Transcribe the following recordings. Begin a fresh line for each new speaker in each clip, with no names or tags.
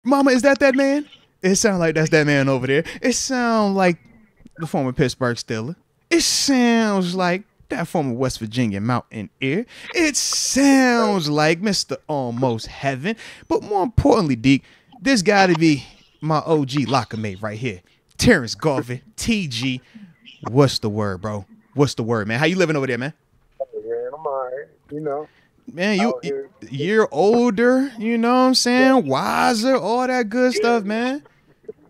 Mama, is that man? It sounds like that's that man over there. It sounds like the former Pittsburgh Steeler. It sounds like that former West Virginia Mountaineer. It sounds like Mr. Almost Heaven. But more importantly, Deke, this got to be my OG locker mate right here. Terence Garvin, TG. What's the word, bro? What's the word, man? How you living over there, man?
Man, I'm all right. You know.
Man, you're older, you know what I'm saying? Wiser, all that good stuff, man.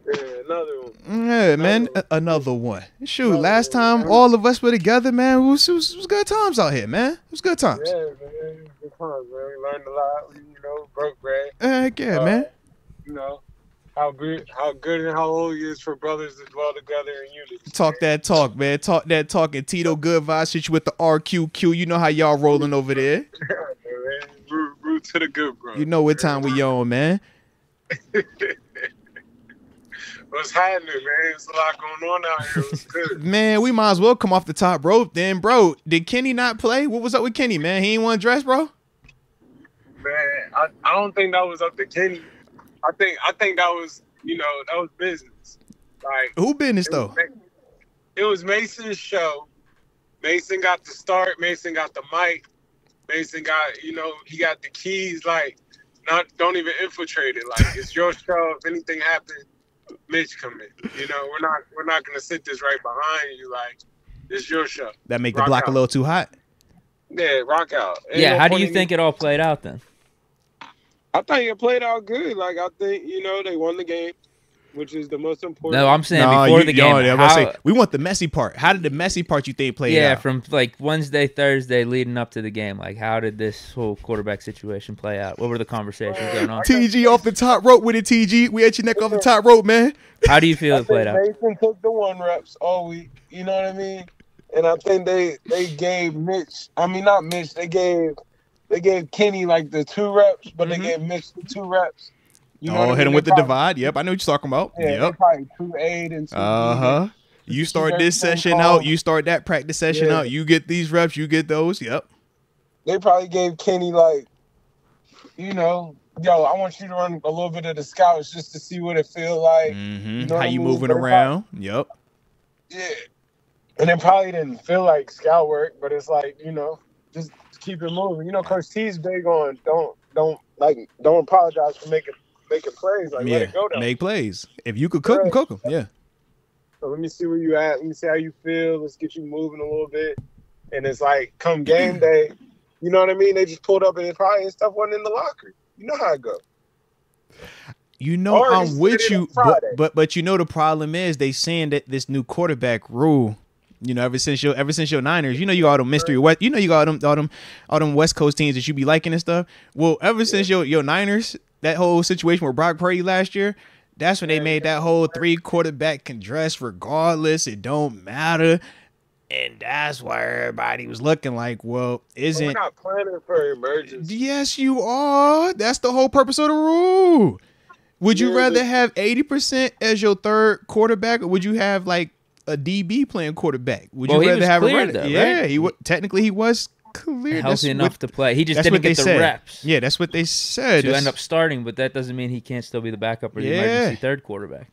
Yeah, another one.
Yeah, man, another one. Shoot, last time all of us were together, man, it was good times out here, man. It was good times.
Yeah, man. Good times, man. We learned a lot, you know, broke bread.
Heck yeah, man.
You know, how good and how old it is for brothers to dwell together in unity.
Talk that talk, man. Talk that talk. And Tito Good Vibes hit you with the RQQ. You know how y'all rolling over there.
Root to the good, bro.
You know what time we on, man.
What's happening, man? There's a lot going on out here. What's good?
Man, we might as well come off the top rope then, bro. Did Kenny not play? What was up with Kenny, man? He ain't want to dress, bro?
Man, I don't think that was up to Kenny. I think that was, you know, that was business. Like,
who business though?
It was Mason's show. Mason got the start. Mason got the mic. Mason got, you know, he got the keys. Like, don't even infiltrate it. Like, it's your show. If anything happens, Mitch come in. You know, we're not gonna sit this right behind you. Like, it's your show.
That make the block a little too hot.
Yeah, rock out.
Yeah, how do you think it all played out then?
I think it played out good. Like, I think, you know, they won the game, which is the most important.
No, I'm saying before the game.
We want the messy part. How did the messy part you think play out?
Yeah, from like Wednesday, Thursday leading up to the game. Like, how did this whole quarterback situation play out? What were the conversations going on?
TG off the top rope with it, TG. We at your neck off the top rope, man.
How do you feel it played out?
Mason took the 1 reps all week. You know what I mean? And I think they gave Mitch. I mean, not Mitch. They gave Kenny like the 2 reps, but they gave Mitch the 2 reps.
You know hit him with the divide. Yep, I know what you're talking about.
Yeah,
yep.
Probably 2-8 and 2.
You start this session out. You start that practice session out. You get these reps. You get those. Yep.
They probably gave Kenny like, you know, yo, I want you to run a little bit of the scouts just to see what it feels like.
You know how you moving around. Yep.
Yeah. And it probably didn't feel like scout work, but it's like, you know, just keep it moving. You know, Coach T's big on don't apologize for making plays. Like, let it go down.
Make plays. If you could cook them, cook them. Yeah.
So let me see where you at. Let me see how you feel. Let's get you moving a little bit. And it's like, come game day, you know what I mean? They just pulled up and stuff wasn't in the locker. You know how it goes.
You know, I'm with you, but you know the problem is they saying that this new quarterback rule. You know, ever since your Niners, you know you got all them mystery West, you know you got all them West Coast teams that you be liking and stuff. Well, ever since your Niners, that whole situation with Brock Purdy last year, that's when they made that whole 3 quarterback can dress regardless. It don't matter, and that's why everybody was looking like, well, isn't
we're not planning for emergency?
Yes, you are. That's the whole purpose of the rule. Would you rather have 80% as your third quarterback, or would you have like a DB playing quarterback? Would you rather have
cleared, though,
yeah,
right?
Technically he was cleared.
Healthy enough to play. He just didn't get the reps.
Yeah, that's what they said.
To end up starting, but that doesn't mean he can't still be the backup or the emergency third quarterback.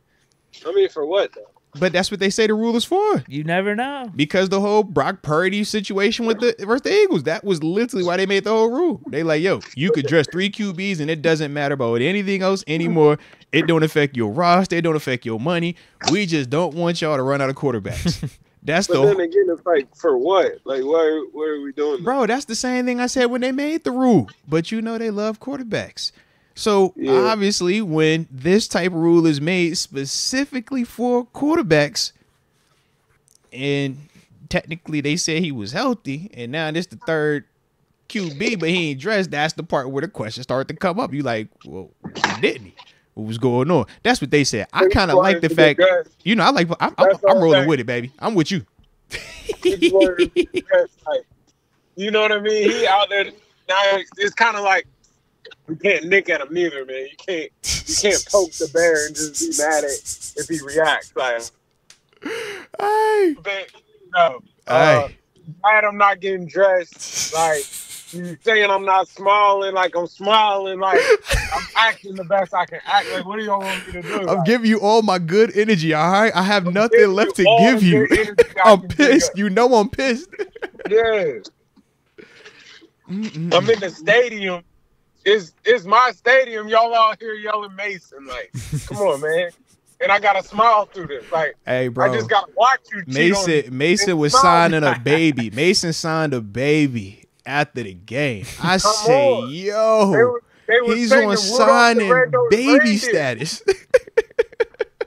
I mean, for what though?
But that's what they say the rule is for.
You never know.
Because the whole Brock Purdy situation versus the Eagles, that was literally why they made the whole rule. They like, yo, you could dress 3 QBs and it doesn't matter about anything else anymore. It don't affect your roster. It don't affect your money. We just don't want y'all to run out of quarterbacks. That's
but then again, it's like, for what? Like, what are we doing?
Bro, that's the same thing I said when they made the rule. But you know they love quarterbacks. So, obviously, when this type of rule is made specifically for quarterbacks, and technically they said he was healthy, and now this the third QB, but he ain't dressed, that's the part where the questions start to come up. You like, well, didn't he? What was going on? That's what they said. I kind of like the fact, you know, I'm rolling with it, baby. I'm with you.
You know what I mean? He out there now. It's kind of like, you can't nick at him neither, man. You can't poke the bear and just be mad at if he reacts. Like,
hey,
no, mad I'm not getting dressed. Like, You saying I'm not smiling like I'm smiling, like I'm acting the best I can act. Like, what do y'all want me to do?
I'm
Like,
giving you all my good energy, all right? I have nothing
giving
left
you
to
all
give
the
you.
good energy I
I'm
can give
pissed.
you.
You know I'm pissed.
Yeah. I'm in the stadium. It's my stadium. Y'all out here yelling Mason. Like, come on, man. And I gotta smile through this. Like,
Hey, bro.
I just gotta watch you cheat on me
Mason
and
was
smile.
signing a baby. Mason signed a baby after the game. I say,
on.
yo,
They was
he's
saying
on
Rudolph the
signing
Red-Nosed
baby
Reindeer.
status.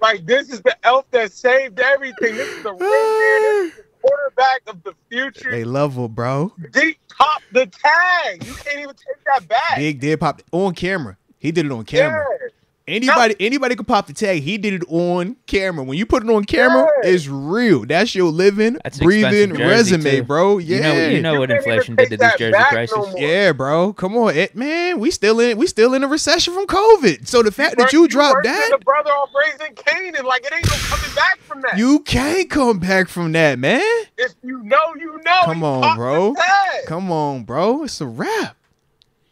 Like, this is the elf that saved everything. This is the reindeer. This is the quarterback of the future.
They love her, bro.
Deke popped the tag. You can't even take that back.
Deke did pop on camera. He did it on camera.
Yeah.
Anybody could pop the tag. He did it on camera. When you put it on camera,
Yeah.
it's real. That's your living,
That's an
breathing
expensive jersey,
resume,
too.
bro. Yeah,
You know
You
what
can't
inflation
even
did to
take
these
that
jersey
back
prices.
no more.
yeah, bro. Come on, man. We still in a recession from COVID. So the fact that you dropped
worse than
that,
the brother off Raising Canaan, like it ain't no coming back from that.
you can't come back from that, man.
If you know, you know.
Come
He
on,
popped
bro.
the tag.
Come on, bro. It's a wrap.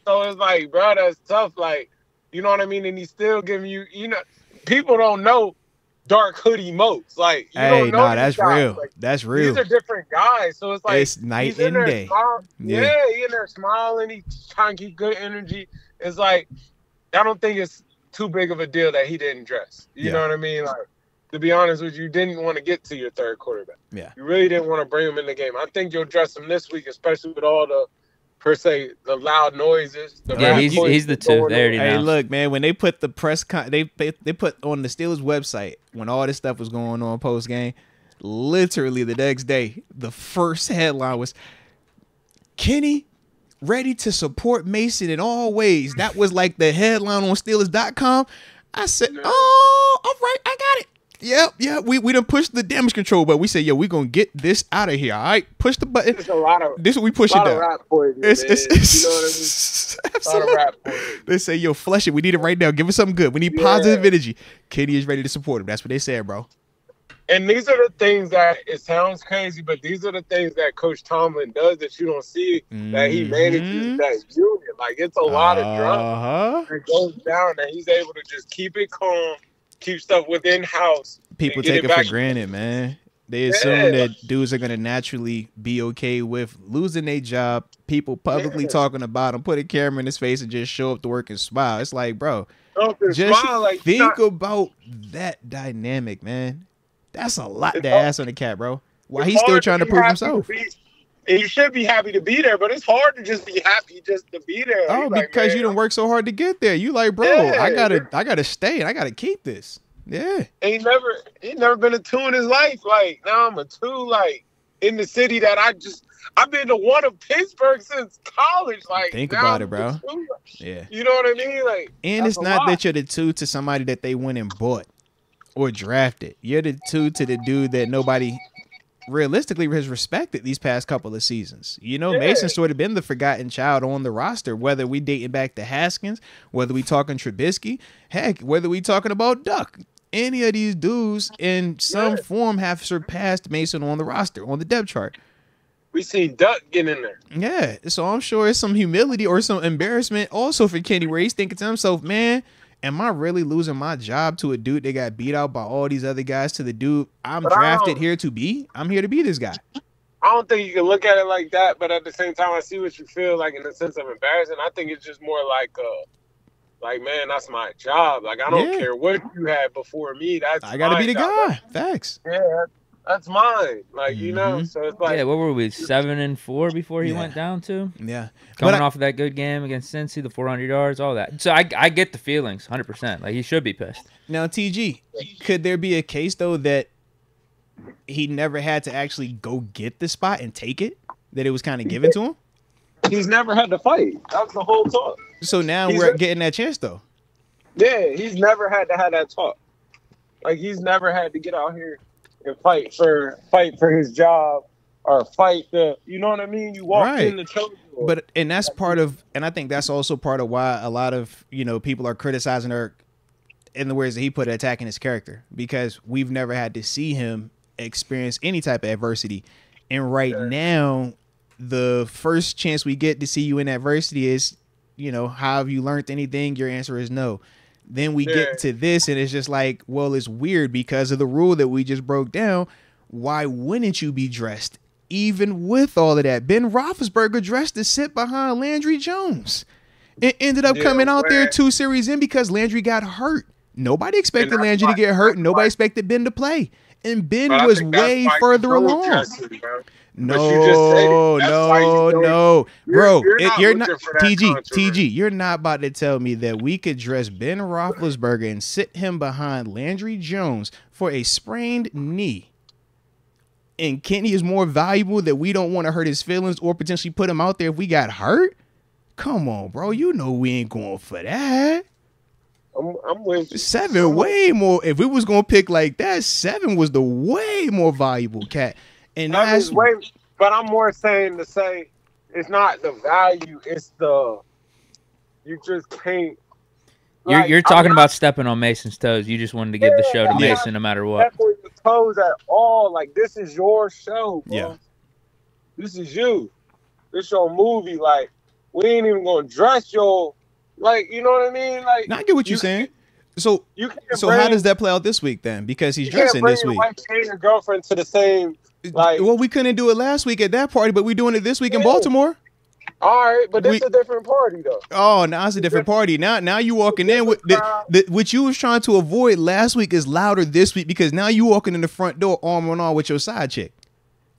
So it's like, bro, that's tough. Like, you know what I mean? And he's still giving you, people don't know dark hoodie moats. Like, you
Hey,
don't know
nah,
these
that's
guys.
real.
Like,
That's real.
these are different guys. So it's like,
It's night
he's in
and
there
day.
smiling.
Yeah.
Yeah, he in there smiling. He's trying to keep good energy. It's like, I don't think it's too big of a deal that he didn't dress. You know what I mean? Like, to be honest with you didn't want to get to your third quarterback.
Yeah.
You really didn't want to bring him in the game. I think you'll dress him this week, especially with all the, per se, the loud noises.
Yeah, he's the two. They already
Hey,
know.
look, man. When they put the they put on the Steelers website when all this stuff was going on post game, literally the next day, the first headline was Kenny ready to support Mason in all ways. That was like the headline on Steelers.com. I said, oh, all right, I got it. Yep. We done pushed the damage control, but we said, yo, we gonna get this out of here. All right, push the button.
It's a lot of
This is what we push it down.
rap poison,
It's
you know what I mean? A lot of rap poison.
They say, yo, flush it. We need it right now. Give us something good. We need positive energy. Kenny is ready to support him. That's what they said, bro.
And these are the things that, it sounds crazy, but these are the things that Coach Tomlin does that you don't see, that he manages that unit. Like, it's a lot of drama that goes down, and he's able to just keep it calm, keep stuff within house.
People take it for granted, man. They assume that dudes are going to naturally be okay with losing their job, people publicly talking about them, put a camera in his face and just show up to work and smile. It's like, bro, just think about that dynamic, man. That's a lot to ask on the cat, bro. Why he's still trying to prove himself.
And you should be happy to be there, but it's hard to just be happy just to be there.
Oh, because you done work so hard to get there. You like, bro, I gotta stay and I gotta keep this. Yeah.
He never been a 2 in his life. Like, now I'm a 2, like, in the city that I've been the 1 of Pittsburgh since college. Like,
think about it, bro.
Yeah. You know what I mean? Like,
and it's not that you're the 2 to somebody that they went and bought or drafted. You're the 2 to the dude that nobody realistically has respected these past couple of seasons. You know, Mason's sort of been the forgotten child on the roster, whether we dating back to Haskins, whether we talking Trubisky, heck, whether we talking about Duck. Any of these dudes in some form have surpassed Mason on the roster, on the depth chart.
We seen Duck get in there.
Yeah, so I'm sure it's some humility or some embarrassment also for Kenny, where he's thinking to himself, man, am I really losing my job to a dude that got beat out by all these other guys, to the dude I'm drafted here to be? I'm here to be this guy.
I don't think you can look at it like that, but at the same time, I see what you feel like in the sense of embarrassing. I think it's just more like, man, that's my job. Like, I don't care what you had before me.
I gotta be the guy. Facts.
Yeah, that's mine. Like, you know, so it's like,
yeah, what were we, 7-4 before he went down to?
Yeah.
Coming off of that good game against Cincy, the 400 yards, all that. So I get the feelings, 100%. Like, he should be pissed.
Now, TG, could there be a case, though, that he never had to actually go get the spot and take it? That it was kind of given to him?
He's never had to fight. That's the whole talk.
So now we're getting that chance, though.
Yeah, he's never had to have that talk. Like, he's never had to get out here and fight for his job or fight you know what I mean? You walk in the chosen.
And that's part of, and I think that's also part of why a lot of, people are criticizing her, in the words that he put it, attacking his character, because we've never had to see him experience any type of adversity. And right now, the first chance we get to see you in adversity is, you know, how have you learned anything? Your answer is no. Then we get to this, and it's just like, well, it's weird because of the rule that we just broke down. Why wouldn't you be dressed? Even with all of that, Ben Roethlisberger dressed to sit behind Landry Jones. It ended up coming out there 2 series in because Landry got hurt. Nobody expected Landry to get hurt. Nobody expected Ben to play. And Ben was way further along. No, bro. You're not TG. You're not about to tell me that we could dress Ben Roethlisberger and sit him behind Landry Jones for a sprained knee. And Kenny is more valuable that we don't want to hurt his feelings or potentially put him out there if we got hurt? Come on, bro. You know we ain't going for that.
I'm with you.
7 way more. If we was gonna pick like that, 7 was the way more valuable cat. And that's
but I'm more saying to say it's not the value, it's the you just can't.
Like, you're talking about stepping on Mason's toes. You just wanted to give the show to Mason no matter what.
Stepping on your toes at all. Like, this is your show, bro.
Yeah.
This is you. This your movie. Like, we ain't even gonna dress your, like, you know what I mean? Like,
now I get what you're saying. So how does that play out this week then? Because he's dressing this week.
You can't bring your wife and your girlfriend to the same, like.
Well, we couldn't do it last week at that party, but we're doing it this week in Baltimore.
All right, but this is a different party though.
Oh, now it's a different party. Now you walking in with what you was trying to avoid last week is louder this week because now you walking in the front door arm in arm with your side chick.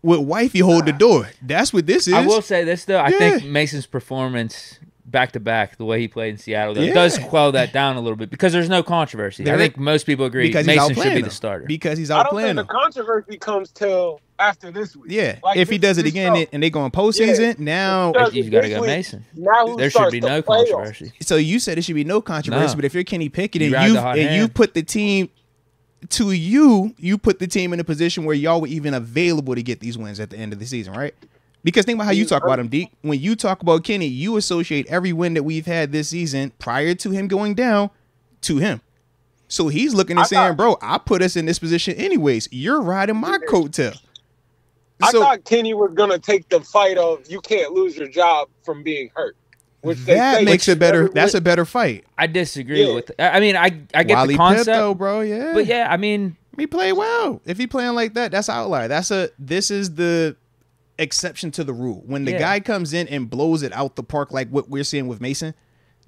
With wifey hold the door. That's what this is.
I will say this though. I think Mason's performance back to back, the way he played in Seattle, does quell that down a little bit because there's no controversy. I think most people agree Mason should be the starter
because he's outplaying them.
The controversy comes till after this week.
Yeah, like if he does it again and they go in postseason, now
he's got to go Mason. There should be no controversy.
So you said there should be no controversy, but if you're Kenny Pickett and you put the team you put the team in a position where y'all were even available to get these wins at the end of the season, right? Because think about how you talk about him, Deke. When you talk about Kenny, you associate every win that we've had this season prior to him going down to him. So he's looking and saying, bro, I put us in this position anyways. You're riding my coattail.
I thought Kenny was going to take the fight of you can't lose your job from being hurt.
That makes it better. That's a better fight.
I disagree with it. I mean, I get
Wally
the concept,
Pitt, though, bro. Yeah,
but I mean,
he played well. If he playing like that, that's outlier. This is the exception to the rule. When the guy comes in and blows it out the park like what we're seeing with Mason,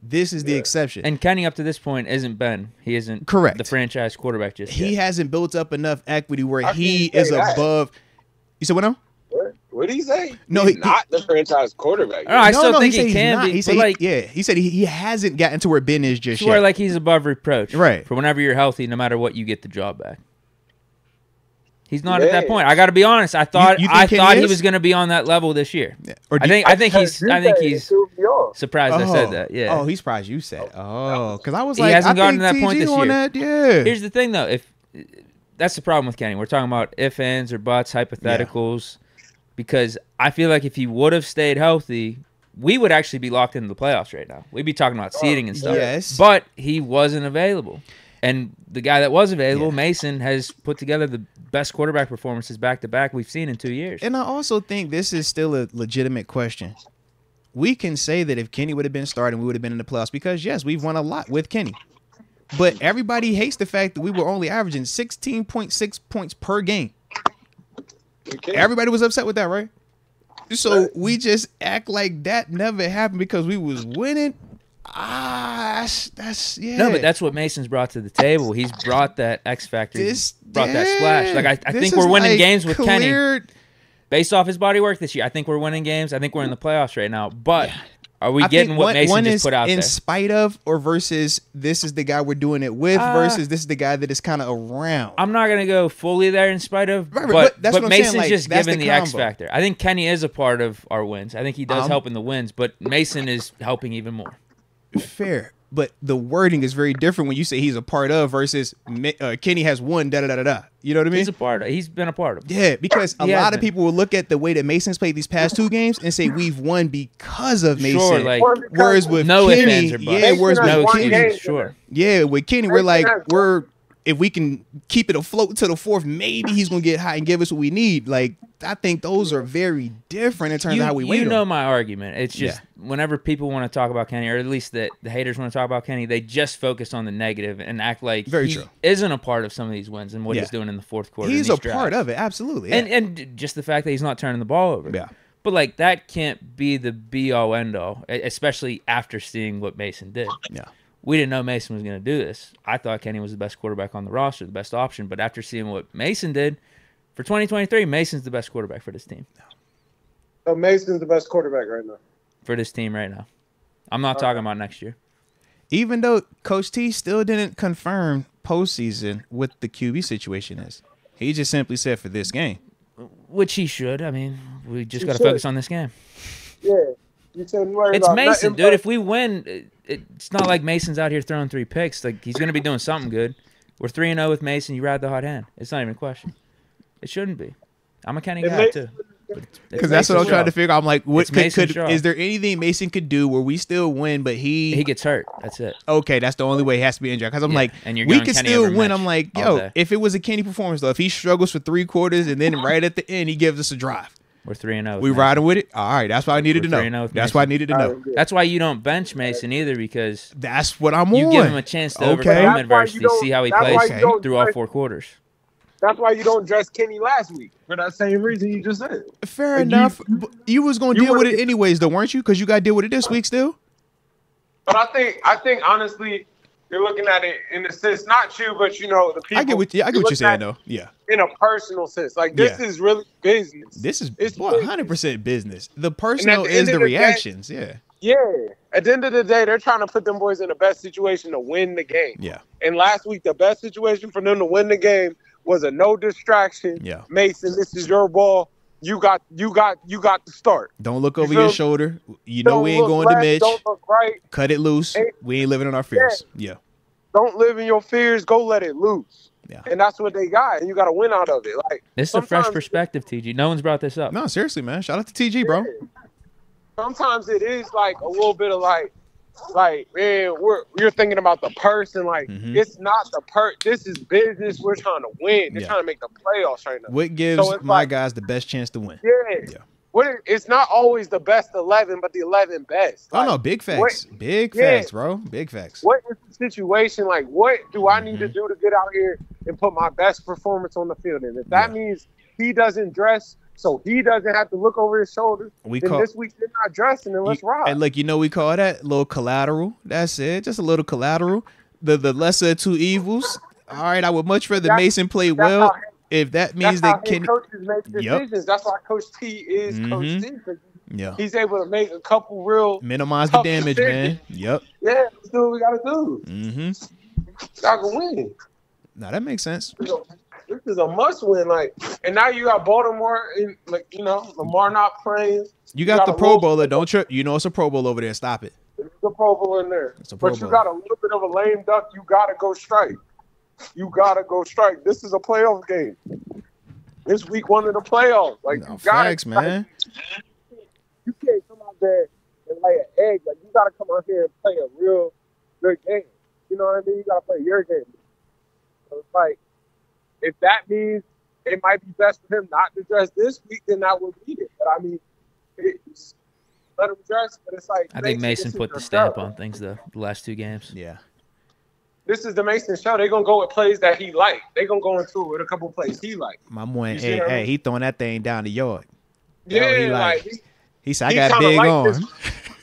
this is the exception.
And Kenny up to this point isn't Ben. He isn't
correct
the franchise quarterback just yet.
He hasn't built up enough equity where he is above. You said what now?
What did he say?
No,
he's not the franchise quarterback.
I still think he can be.
He said he hasn't gotten to where Ben is just yet.
Where like he's above reproach.
Right.
For whenever you're healthy, no matter what, you get the job back. He's not at that point. I got to be honest. I thought he was going to be on that level this year. Yeah. I think he's surprised I said that. Yeah.
Oh, he's surprised you said. Oh, because I was like,
he hasn't gotten to that point this year.
Yeah.
Here's the thing, though. That's the problem with Kenny. We're talking about if, ands, or buts, hypotheticals. Yeah. Because I feel like if he would have stayed healthy, we would actually be locked into the playoffs right now. We'd be talking about seeding and stuff.
Yes.
But he wasn't available. And the guy that was available, Mason, has put together the best quarterback performances back-to-back we've seen in 2 years.
And I also think this is still a legitimate question. We can say that if Kenny would have been starting, we would have been in the playoffs because, yes, we've won a lot with Kenny. But everybody hates the fact that we were only averaging 16.6 points per game. Everybody was upset with that, right? So we just act like that never happened because we was winning. That's
No, but that's what Mason's brought to the table. He's brought that X factor. Brought that splash. Like I think we're winning games with Kenny. Based off his body work this year, I think we're winning games. I think we're in the playoffs right now. But are we getting what Mason just put out there?
In spite of or versus this is the guy we're doing it with versus this is the guy that is kind of around?
I'm not going to go fully there in spite of,
but
Mason's saying, like, just giving the X factor. I think Kenny is a part of our wins. I think he does help in the wins, but Mason is helping even more.
Fair. But the wording is very different when you say he's a part of versus Kenny has won, da-da-da-da-da. You know what I mean?
He's been a part of.
Yeah, because a lot of people will look at the way that Mason's played these past 2 games and say we've won because of Mason.
Sure, like,
whereas with
no
Kenny,
with Kenny,
with Kenny, we're like, we're if we can keep it afloat to the fourth, maybe he's going to get hot and give us what we need. Like, I think those are very different in terms of how we weight
You know
him.
my argument. It's just whenever people want to talk about Kenny, or at least the haters want to talk about Kenny, they just focus on the negative and act like he isn't a part of some of these wins and what he's doing in the fourth quarter.
He's a part of it, absolutely.
And just the fact that he's not turning the ball over.
Yeah.
But, like, that can't be the be-all, end-all, especially after seeing what Mason did.
Yeah.
We didn't know Mason was going to do this. I thought Kenny was the best quarterback on the roster, the best option. But after seeing what Mason did, for 2023, Mason's the best quarterback for this team.
So Mason's the best quarterback right now.
For this team right now. I'm not talking about next year.
Even though Coach T still didn't confirm postseason what the QB situation is. He just simply said for this game.
Which he should. I mean, we just got to focus on this game.
Yeah.
It's Mason, dude. If we win, it's not like Mason's out here throwing 3 picks. Like, he's going to be doing something good. We're 3-0 with Mason. You ride the hot hand. It's not even a question. It shouldn't be. I'm a Kenny guy, too.
Because that's what I'm trying to figure out. I'm like, is there anything Mason could do where we still win, but he
gets hurt? That's it.
Okay, that's the only way he has to be injured. Because I'm like, we could still win. I'm like, yo, if it was a Kenny performance, though, if he struggles for 3 quarters and then right at the end he gives us a drive.
We're 3-0.
We riding with it? All right, that's what I needed to know. That's what I needed to know.
That's why you don't bench Mason either, because
that's what I'm on.
You give him a chance to overcome adversity, see how he plays through all 4 quarters.
That's why you don't dress Kenny last week, for that same reason you just said.
Fair enough. You was going to deal with it anyways, though, weren't you? Because you got to deal with it this week still.
But I think honestly, you're looking at it in a sense, not you, but the people.
I get what you're saying, though. Yeah.
In a personal sense, like this is really business.
This is 100% business. The personal is the reactions. Yeah.
Yeah. At the end of the day, they're trying to put them boys in the best situation to win the game.
Yeah.
And last week, the best situation for them to win the game was a no distraction.
Yeah.
Mason, this is your ball. You got the start.
Don't look over your shoulder. You know we ain't going to Mitch.
Don't look right.
Cut it loose. We ain't living in our fears. Yeah.
Don't live in your fears. Go let it loose.
Yeah.
And that's what they got. And you got to win out of it. Like,
this is a fresh perspective, TG. No one's brought this up.
No, seriously, man. Shout out to TG, bro.
Sometimes it is like a little bit of like man, you're thinking about the person. Like, it's not the this is business. We're trying to win. They're trying to make the playoffs right now.
What gives my guys the best chance to win?
Yeah. It's not always the best 11, but the 11 best.
Like, no, big facts. Big facts, bro. Big facts.
What is the situation? Like, what do I need to do to get out here and put my best performance on the field? And if that means he doesn't dress, so he doesn't have to look over his shoulder, this week they're not dressing, and let's ride.
And, we call that a little collateral. That's it. Just a little collateral. The lesser of 2 evils. All right, I would much rather Mason play well. If that means that
coaches make decisions, that's why Coach T is Coach T. Yeah, he's able to make a couple real
minimize the damage,
decisions.
Man. Yep.
Yeah, let's do what we gotta do. I can win.
Now that makes sense.
This is a must win. And now you got Baltimore, and Lamar not playing.
You got the Pro Bowler. Don't trip. You know it's a Pro Bowl over there. Stop it.
There's a Pro Bowl in there. But you got a little bit of a lame duck. You gotta go strike. This is a playoff game. This week 1 of the playoffs.
Facts, man.
You can't come out there and lay an egg. You gotta come out here and play a real good game. You know what I mean? You gotta play your game. So it's if that means it might be best for him not to dress this week, then that would be it. But I mean, let him dress. But it's
I think Mason put the stamp on things the last 2 games.
Yeah.
This is the Mason show. They're going to go with plays that he like. They're going to go into it with a couple of plays he like.
My boy, he throwing that thing down the yard.
Yeah,
he said, I got big on.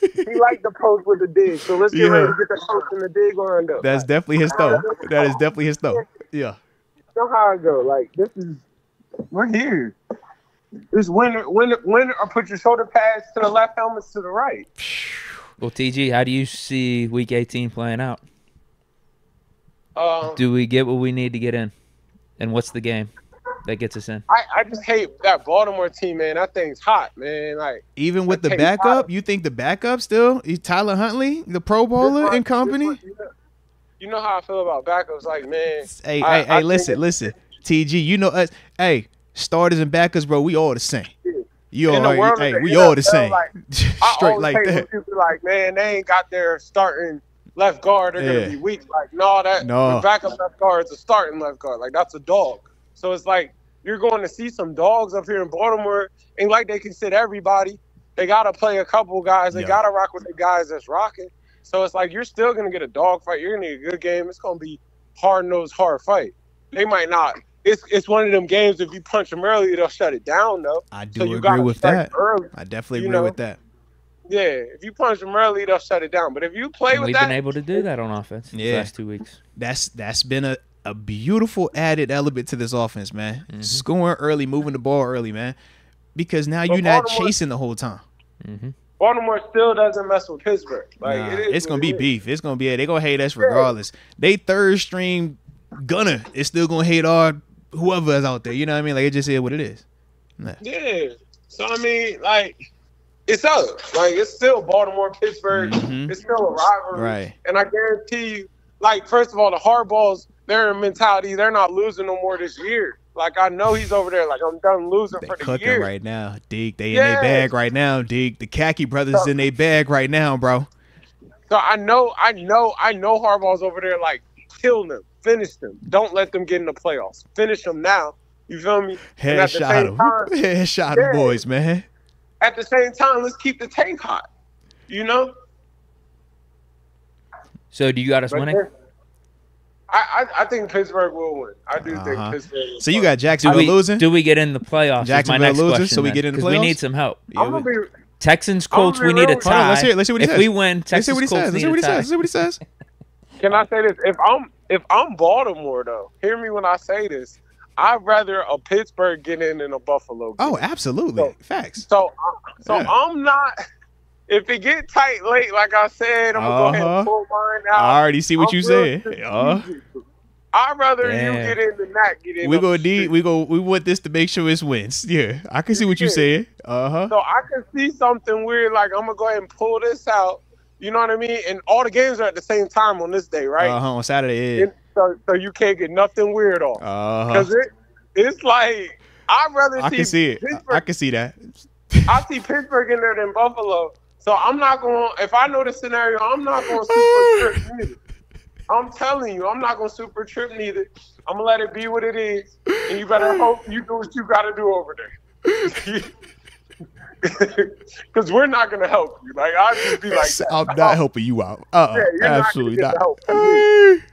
He liked the post with the dig. So let's get ready to get the post and the dig on up.
That's definitely his throw. That is definitely his throw. Yeah.
You know how it go. We're here. Just win or put your shoulder pads to the left, helmets to the right.
Well, TG, how do you see Week 18 playing out? Do we get what we need to get in? And what's the game that gets us in?
I just hate that Baltimore team, man. That thing's hot, man.
Even with the backup, you think the backup still? Tyler Huntley, the Pro Bowler and company?
You know how I feel about backups, man.
Hey, listen. TG, you know us. Hey, starters and backups, bro, we all the same. We all the same. Straight like that.
People man, they ain't got their starting left guard, they're going to be weak. Like, the backup left guard is a starting left guard. Like, that's a dog. So it's like you're going to see some dogs up here in Baltimore. Ain't like they can sit everybody. They got to play a couple guys. They got to rock with the guys that's rocking. So it's like you're still going to get a dog fight. You're going to get a good game. It's going to be hard-nosed, hard fight. They might not. It's one of them games, if you punch them early, they'll shut it down, though.
I do agree with that. Early, I definitely agree with that.
Yeah, if you punch them early, they'll shut it down. But if you play with that...
We've been able to do that on offense the last 2 weeks.
That's been a beautiful added element to this offense, man. Mm-hmm. Scoring early, moving the ball early, man. Because now you're not chasing the whole time.
Mm-hmm.
Baltimore still doesn't mess with Pittsburgh. Like,
it's going to be beef. It's going to be... They're going to hate us regardless. They third-string gunner is still going to hate whoever is out there. You know what I mean? Like, it just is what it is.
Nah. Yeah. So, I mean, like, it's up. Like, it's still Baltimore, Pittsburgh. Mm-hmm. It's still a rivalry.
Right.
And I guarantee you, like, first of all, the Hardballs, their mentality, they're not losing no more this year. Like, I know he's over there. Like, I'm done losing for the year. They cooking
right now, Deke. They in their bag right now, Deke. The Khaki brothers in their bag right now, bro.
So I know Hardball's over there, like, kill them. Finish them. Don't let them get in the playoffs. Finish them now. You feel me?
Headshot them. Headshot them boys, man.
At the same time, let's keep the tank hot. You know?
So do you got us winning?
I think Pittsburgh will win. I do think Pittsburgh will win.
So you got Jacksonville losing?
Do we get in the playoffs?
Jacksonville losing, so we get in the playoffs?
We need some help.
Yeah,
Texans, Colts, we need a tie.
Let's see what he says.
If we win, Texans, Colts need a tie.
Let's see what he says.
Can I say this? If I'm Baltimore, though, hear me when I say this. I'd rather a Pittsburgh get in than a Buffalo get in.
Oh, absolutely. Facts.
So I'm not. If it get tight late, like I said, I'm gonna go ahead and pull mine out.
I already see what you said.
I'd rather you get in than not get in.
We want this to make sure it's wins. Yeah, I can see what you said.
So I can see something weird. Like, I'm gonna go ahead and pull this out. You know what I mean? And all the games are at the same time on this day, right?
On Saturday. Yeah.
So you can't get nothing weird off. Because it's like, I'd rather
I can see it. I can see that.
I see Pittsburgh in there than Buffalo. So I'm not going to, if I know the scenario, I'm not going to super trip neither. I'm telling you, I'm not going to super trip neither. I'm going to let it be what it is. And you better hope you do what you got to do over there. Because we're not going to help you. Like, I'll just be like,
I'm not helping you out. You're absolutely not.
Help me.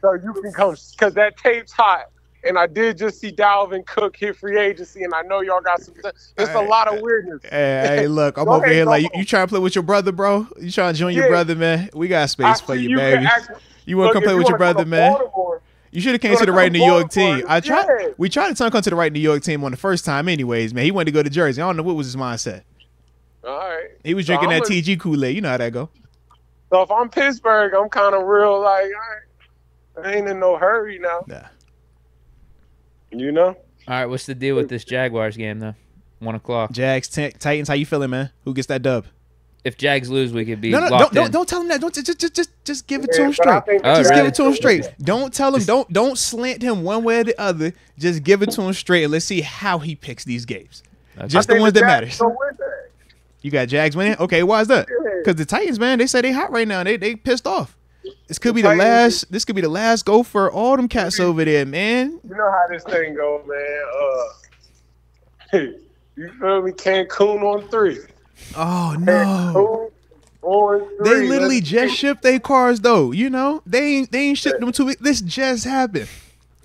So you can come, because that tape's hot. And I did just see Dalvin Cook hit free agency, and I know y'all got some. It's a lot of weirdness.
Hey, look, I'm over here like, you trying to play with your brother, bro? You trying to join your brother, man? We got space for you, baby. You want to come play with your brother, man? You should have came to the right New York team. We tried to come to the right New York team on the first time anyways, man. He wanted to go to Jersey. I don't know what was his mindset.
All right.
He was drinking that TG Kool-Aid. You know how that go.
So if I'm Pittsburgh, I'm kind of real like, all right, I ain't in no hurry now.
Nah.
You know?
All right, what's the deal with this Jaguars game, though? 1 o'clock.
Jags, Titans, how you feeling, man? Who gets that dub?
If Jags lose, we could be locked in.
Don't tell him that. Don't just give it to him straight. Give it to him straight. Don't tell him. Don't slant him one way or the other. Just give it to him straight, and let's see how he picks these games. Just the ones that matters. You got Jags winning? Okay, why is that? Because the Titans, man, they say they hot right now. They pissed off. This could be the last. This could be the last go for all them cats over there, man.
You know how this thing go, man. You feel me? Cancun on 3.
Oh no!
On 3.
They literally just shipped their cars, though. You know they ain't shipped them to it. This just happened.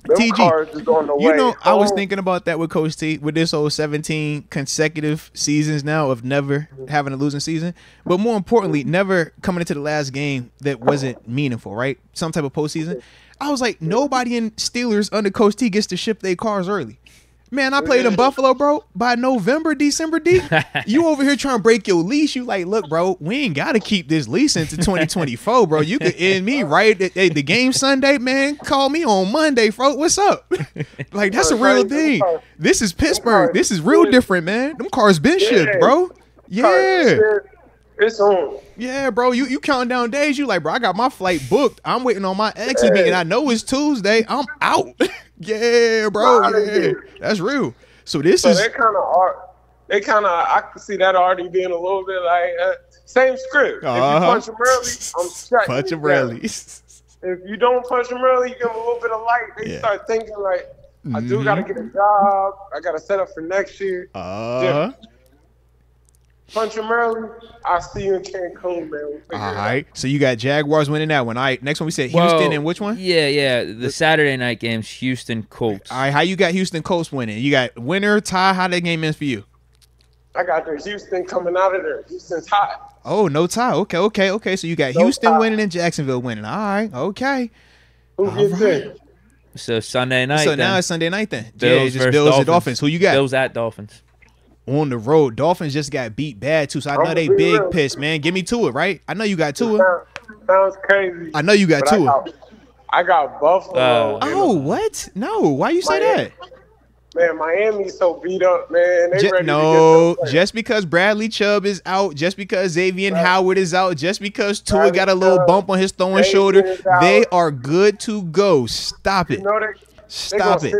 Them
TG,
cars is on the way.
You know, I was thinking about that with Coach T with this whole 17 consecutive seasons now of never having a losing season, but more importantly, never coming into the last game that wasn't meaningful, right? Some type of postseason. I was like, nobody in Steelers under Coach T gets to ship their cars early. Man, I played in Buffalo, bro. By November, December, D, you over here trying to break your lease. You like, look, bro, we ain't got to keep this lease into 2024, bro. You could end me right at the game Sunday, man. Call me on Monday, bro. What's up? Like, that's a real thing. This is Pittsburgh. This is real different, man. Them cars been shipped, bro. Yeah.
It's on.
Yeah, bro. You counting down days. You like, bro, I got my flight booked. I'm waiting on my exit meeting. I know it's Tuesday. I'm out. Yeah, bro. Yeah. That's real. So this is.
They kind of are. they kind of, I can see that already being a little bit like same script. If you punch them early, I'm shutting
punch them early.
If you don't punch them early, you give them a little bit of light. They start thinking like, I do got to get a job. I got to set up for next year. Punch them early. I'll see you in Cancun, man.
All right. So you got Jaguars winning that one. All right. Next one we said Houston and which one?
Yeah. The Saturday night games, Houston Colts.
All right. How you got Houston Colts winning? You got winner, tie. How that game is for you?
I got the Houston coming out of there. Houston's hot.
Oh, no tie. Okay. So you got Houston winning and Jacksonville winning. All right. Okay.
Who gets it?
So Sunday night.
So now it's Sunday night then.
Bills
just Bills and Dolphins. Who you got?
Bills at Dolphins.
On the road. Dolphins just got beat bad too, so I know they big pissed, man. Give me Tua, right? I know you got Tua.
Sounds crazy.
I know you got Tua.
I got Buffalo.
What? No. Why you say that?
Man, Miami's so beat up, man. They ready to get
just because Bradley Chubb is out, just because Xavier Howard is out, just because Tua got a little bump on his throwing shoulder, they are good to go. Stop it. Stop it.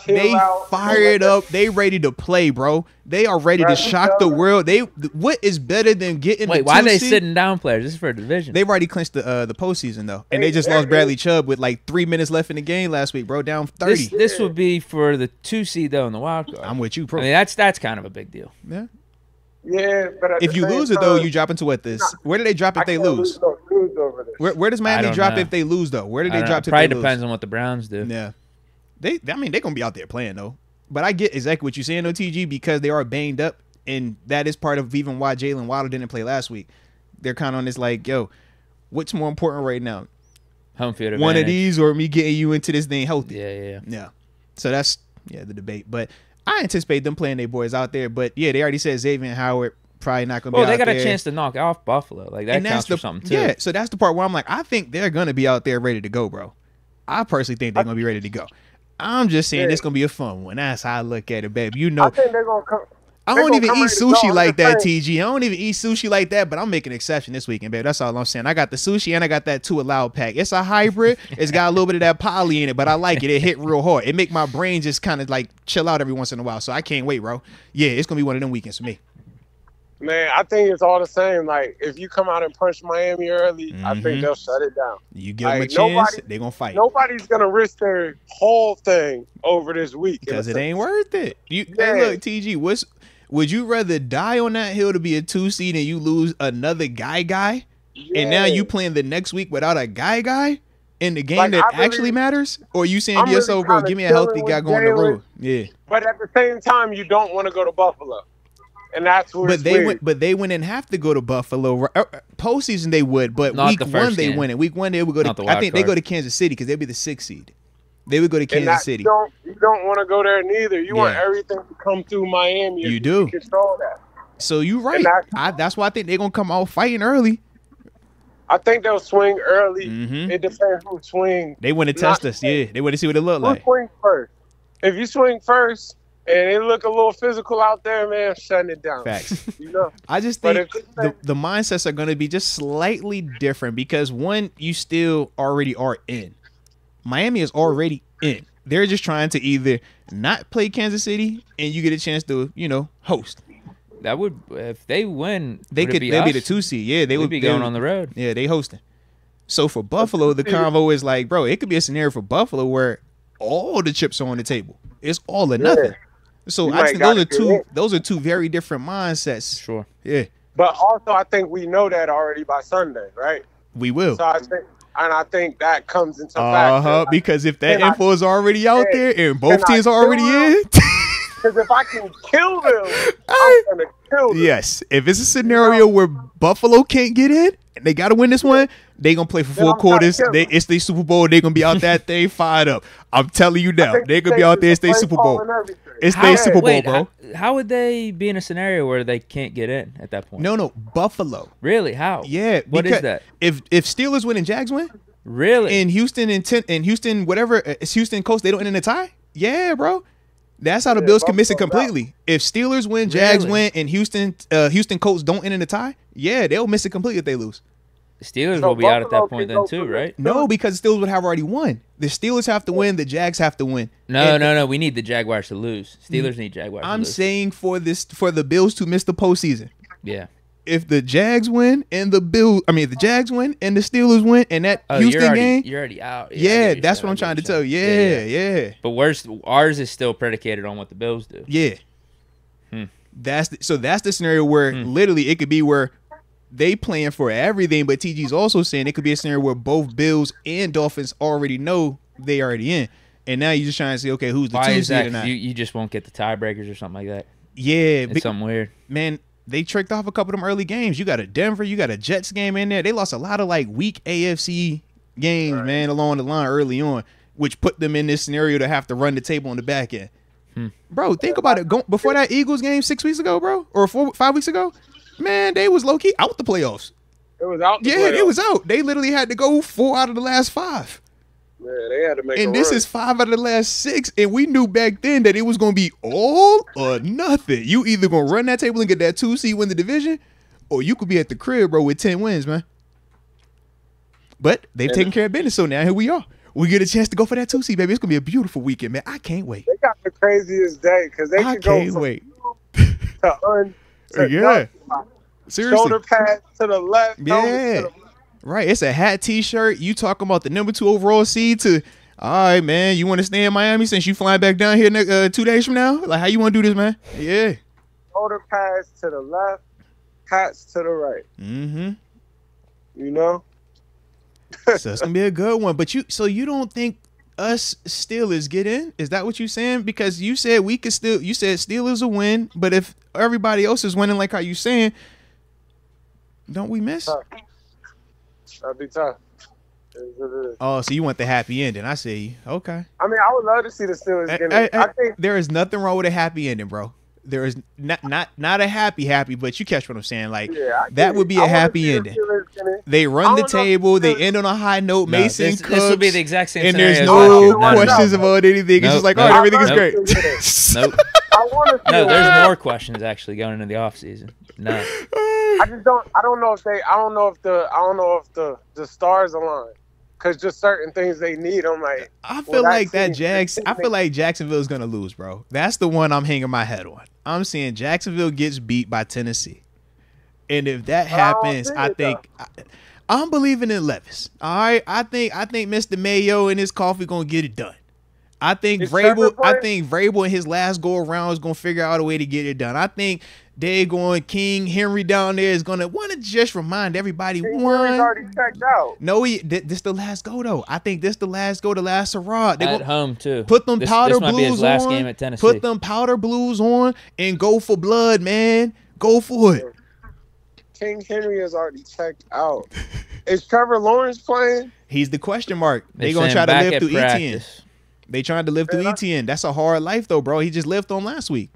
They fired up. They ready to play, bro. They are ready to shock the world. What is better than getting
Wait, why are they sitting down players? This is for a division.
They've already clinched the postseason, though. And they just lost Bradley Chubb with like 3 minutes left in the game last week, bro. Down 30.
This would be for the 2 seed, though, in the wild card.
I'm with you, bro.
I mean, that's kind of a big deal.
Yeah.
Yeah, but
if you lose it, though, you drop into what this? Where do they drop if they lose? Where does Miami drop if they lose, though? Where do they drop if they lose?
Probably depends on what the Browns do.
Yeah. They're going to be out there playing, though. But I get exactly what you're saying, though, TG, because they are banged up, and that is part of even why Jalen Waddle didn't play last week. They're kind of on this like, yo, what's more important right now?
Home field advantage.
One of these or me getting you into this thing healthy?
Yeah.
So that's, the debate. But I anticipate them playing their boys out there. But, yeah, they already said Xavier Howard probably not going to be out there.
Well, they got a chance to knock off Buffalo. Like, that counts for something, too.
Yeah, so that's the part where I'm like, I think they're going to be out there ready to go, bro. I personally think they're going to be ready to go. I'm just saying it's going to be a fun one. That's how I look at it, babe. You know.
I think they're going to come.
I don't even eat sushi like that, TG. I don't even eat sushi like that, but I'm making an exception this weekend, babe. That's all I'm saying. I got the sushi and I got that Tua Loud pack. It's a hybrid. It's got a little bit of that poly in it, but I like it. It hit real hard. It make my brain just kind of like chill out every once in a while. So I can't wait, bro. Yeah, it's going to be one of them weekends for me.
Man, I think it's all the same. Like, if you come out and punch Miami early, I think they'll shut it down.
You give them a chance, they're going to fight.
Nobody's going to risk their whole thing over this week.
Because it ain't worth it. Hey, look, TG, would you rather die on that hill to be a 2 seed and you lose another guy? Yeah. And now you playing the next week without a guy in the game that actually matters? Or you saying to yourself, bro, give me a healthy guy going the road? Yeah.
But at the same time, you don't want to go to Buffalo. And that's where
they wouldn't have to go to Buffalo. Postseason they would, but week one they win it. Week one they would go to. I think they go to Kansas City because they'd be the 6th seed. They would go to Kansas City.
You don't want to go there neither. You want everything to come through Miami.
You do.
You control that.
So you're right. That's why I think they're gonna come out fighting early.
I think they'll swing early. It depends who swings.
They want to test us. Yeah, they want to see what it look like.
Who swings first? If you swing first. And it look a little physical out there, man, shutting it down.
Facts.
You know?
I just think the mindsets are going to be just slightly different because, one, you still already are in. Miami is already in. They're just trying to either not play Kansas City and you get a chance to, host.
That would, if they win,
they'd be the 2 seed. Yeah, they would
be going on the road.
Yeah, they hosting. So for Buffalo, the convo is like, bro, it could be a scenario for Buffalo where all the chips are on the table. It's all or nothing. So I think those are two very different mindsets.
Sure.
Yeah.
But also I think we know that already by Sunday, right?
We will.
So I think that comes into factor.
Because if that info is already out there and both teams are already in.
Because if I can kill them, I'm gonna kill them.
Yes. If it's a scenario where Buffalo can't get in and they gotta win this one, they gonna play for 4 quarters. It's the Super Bowl. They gonna be out that thing fired up. I'm telling you now. They gonna be out there. It's their Super Bowl. It's their Super Bowl, bro.
How would they be in a scenario where they can't get in at that point?
No, Buffalo.
Really? How?
Yeah.
What is that?
If Steelers win and Jags win,
really?
In Houston whatever, it's Houston Colts. They don't end in a tie. Yeah, bro. That's how the Bills can miss it completely. If Steelers win, Jags win, and Houston Colts don't end in a tie, yeah, they'll miss it completely if they lose.
The Steelers will be out at that point then too, right?
No, because the Steelers would have already won. The Steelers have to win. The Jags have to win.
No. We need the Jaguars to lose. Steelers need Jaguars to lose.
I'm saying for the Bills to miss the postseason.
Yeah.
If the Jags win and the Jags win and the Steelers win and that Houston game,
you're already out.
Yeah, that's what I'm trying to tell you. Yeah.
But ours is still predicated on what the Bills do.
Yeah. That's the scenario where literally it could be where they playing for everything, but TG's also saying it could be a scenario where both Bills and Dolphins already know they already in, and now you're just trying to say, okay, who's the 2 seed or not?
You just won't get the tiebreakers or something like that.
Yeah,
it's something weird.
Man, they tricked off a couple of them early games. You got a Denver, you got a Jets game in there. They lost a lot of like weak AFC games, man, along the line early on, which put them in this scenario to have to run the table on the back end. Bro, think about it. Before that Eagles game 6 weeks ago, bro, or 5 weeks ago, man, they was low key out the playoffs.
It was out.
It was out. They literally had to go 4 out of the last 5.
Yeah, they had to make.
And this is 5 out of the last 6, and we knew back then that it was going to be all or nothing. You either going to run that table and get that 2 seed, win the division, or you could be at the crib, bro, with 10 wins, man. But they've taken care of business, so now here we are. We get a chance to go for that 2 seed, baby. It's going to be a beautiful weekend, man. I can't wait.
They got the craziest day because they could go from
yeah. Seriously.
Shoulder pad to the left.
Yeah. Right. It's a hat, T-shirt. You talking about the number 2 overall seed to, all right, man, you want to stay in Miami since you flying back down here 2 days from now? Like, how you want to do this, man? Yeah.
Shoulder pads to the left, hats to the right.
Mm-hmm.
You know?
So it's going to be a good one. But you don't think us Steelers get in? Is that what you're saying? Because you said you said Steelers will win, but if everybody else is winning like how you saying, don't we miss?
That'd be tough.
Oh, so you want the happy ending. I see. Okay.
I mean, I would love to see the Steelers get in. I think
there is nothing wrong with a happy ending, bro. There is not a happy, but you catch what I'm saying. Like, that would be a happy ending. They run the table. They end on a high note. Mason cooks. This
would be the exact same
and
scenario.
there's no questions about anything. It's just like, all right, everything is great.
Nope. There's more questions actually going into the offseason. No.
I don't know if the stars align. Cause just certain things they need. I'm like,
I feel like Jacksonville is gonna lose, bro. That's the one I'm hanging my head on. I'm saying Jacksonville gets beat by Tennessee, and if that happens, I'm believing in Levis. All right, I think Mr. Mayo and his coffee gonna get it done. I think Vrabel in his last go around is gonna figure out a way to get it done. I think they're going King Henry down there is gonna want to just remind everybody
Henry's already checked out.
No, this the last go though. I think this the last go, the last hurrah.
At home too.
Put them powder blues on.
This might be his last game at Tennessee.
Put them powder blues on and go for blood, man. Go for it.
King Henry is already checked out. Is Trevor Lawrence playing?
He's the question mark. They're gonna try to live through ETN. They trying to live through ETN. That's a hard life though, bro. He just lived on last week.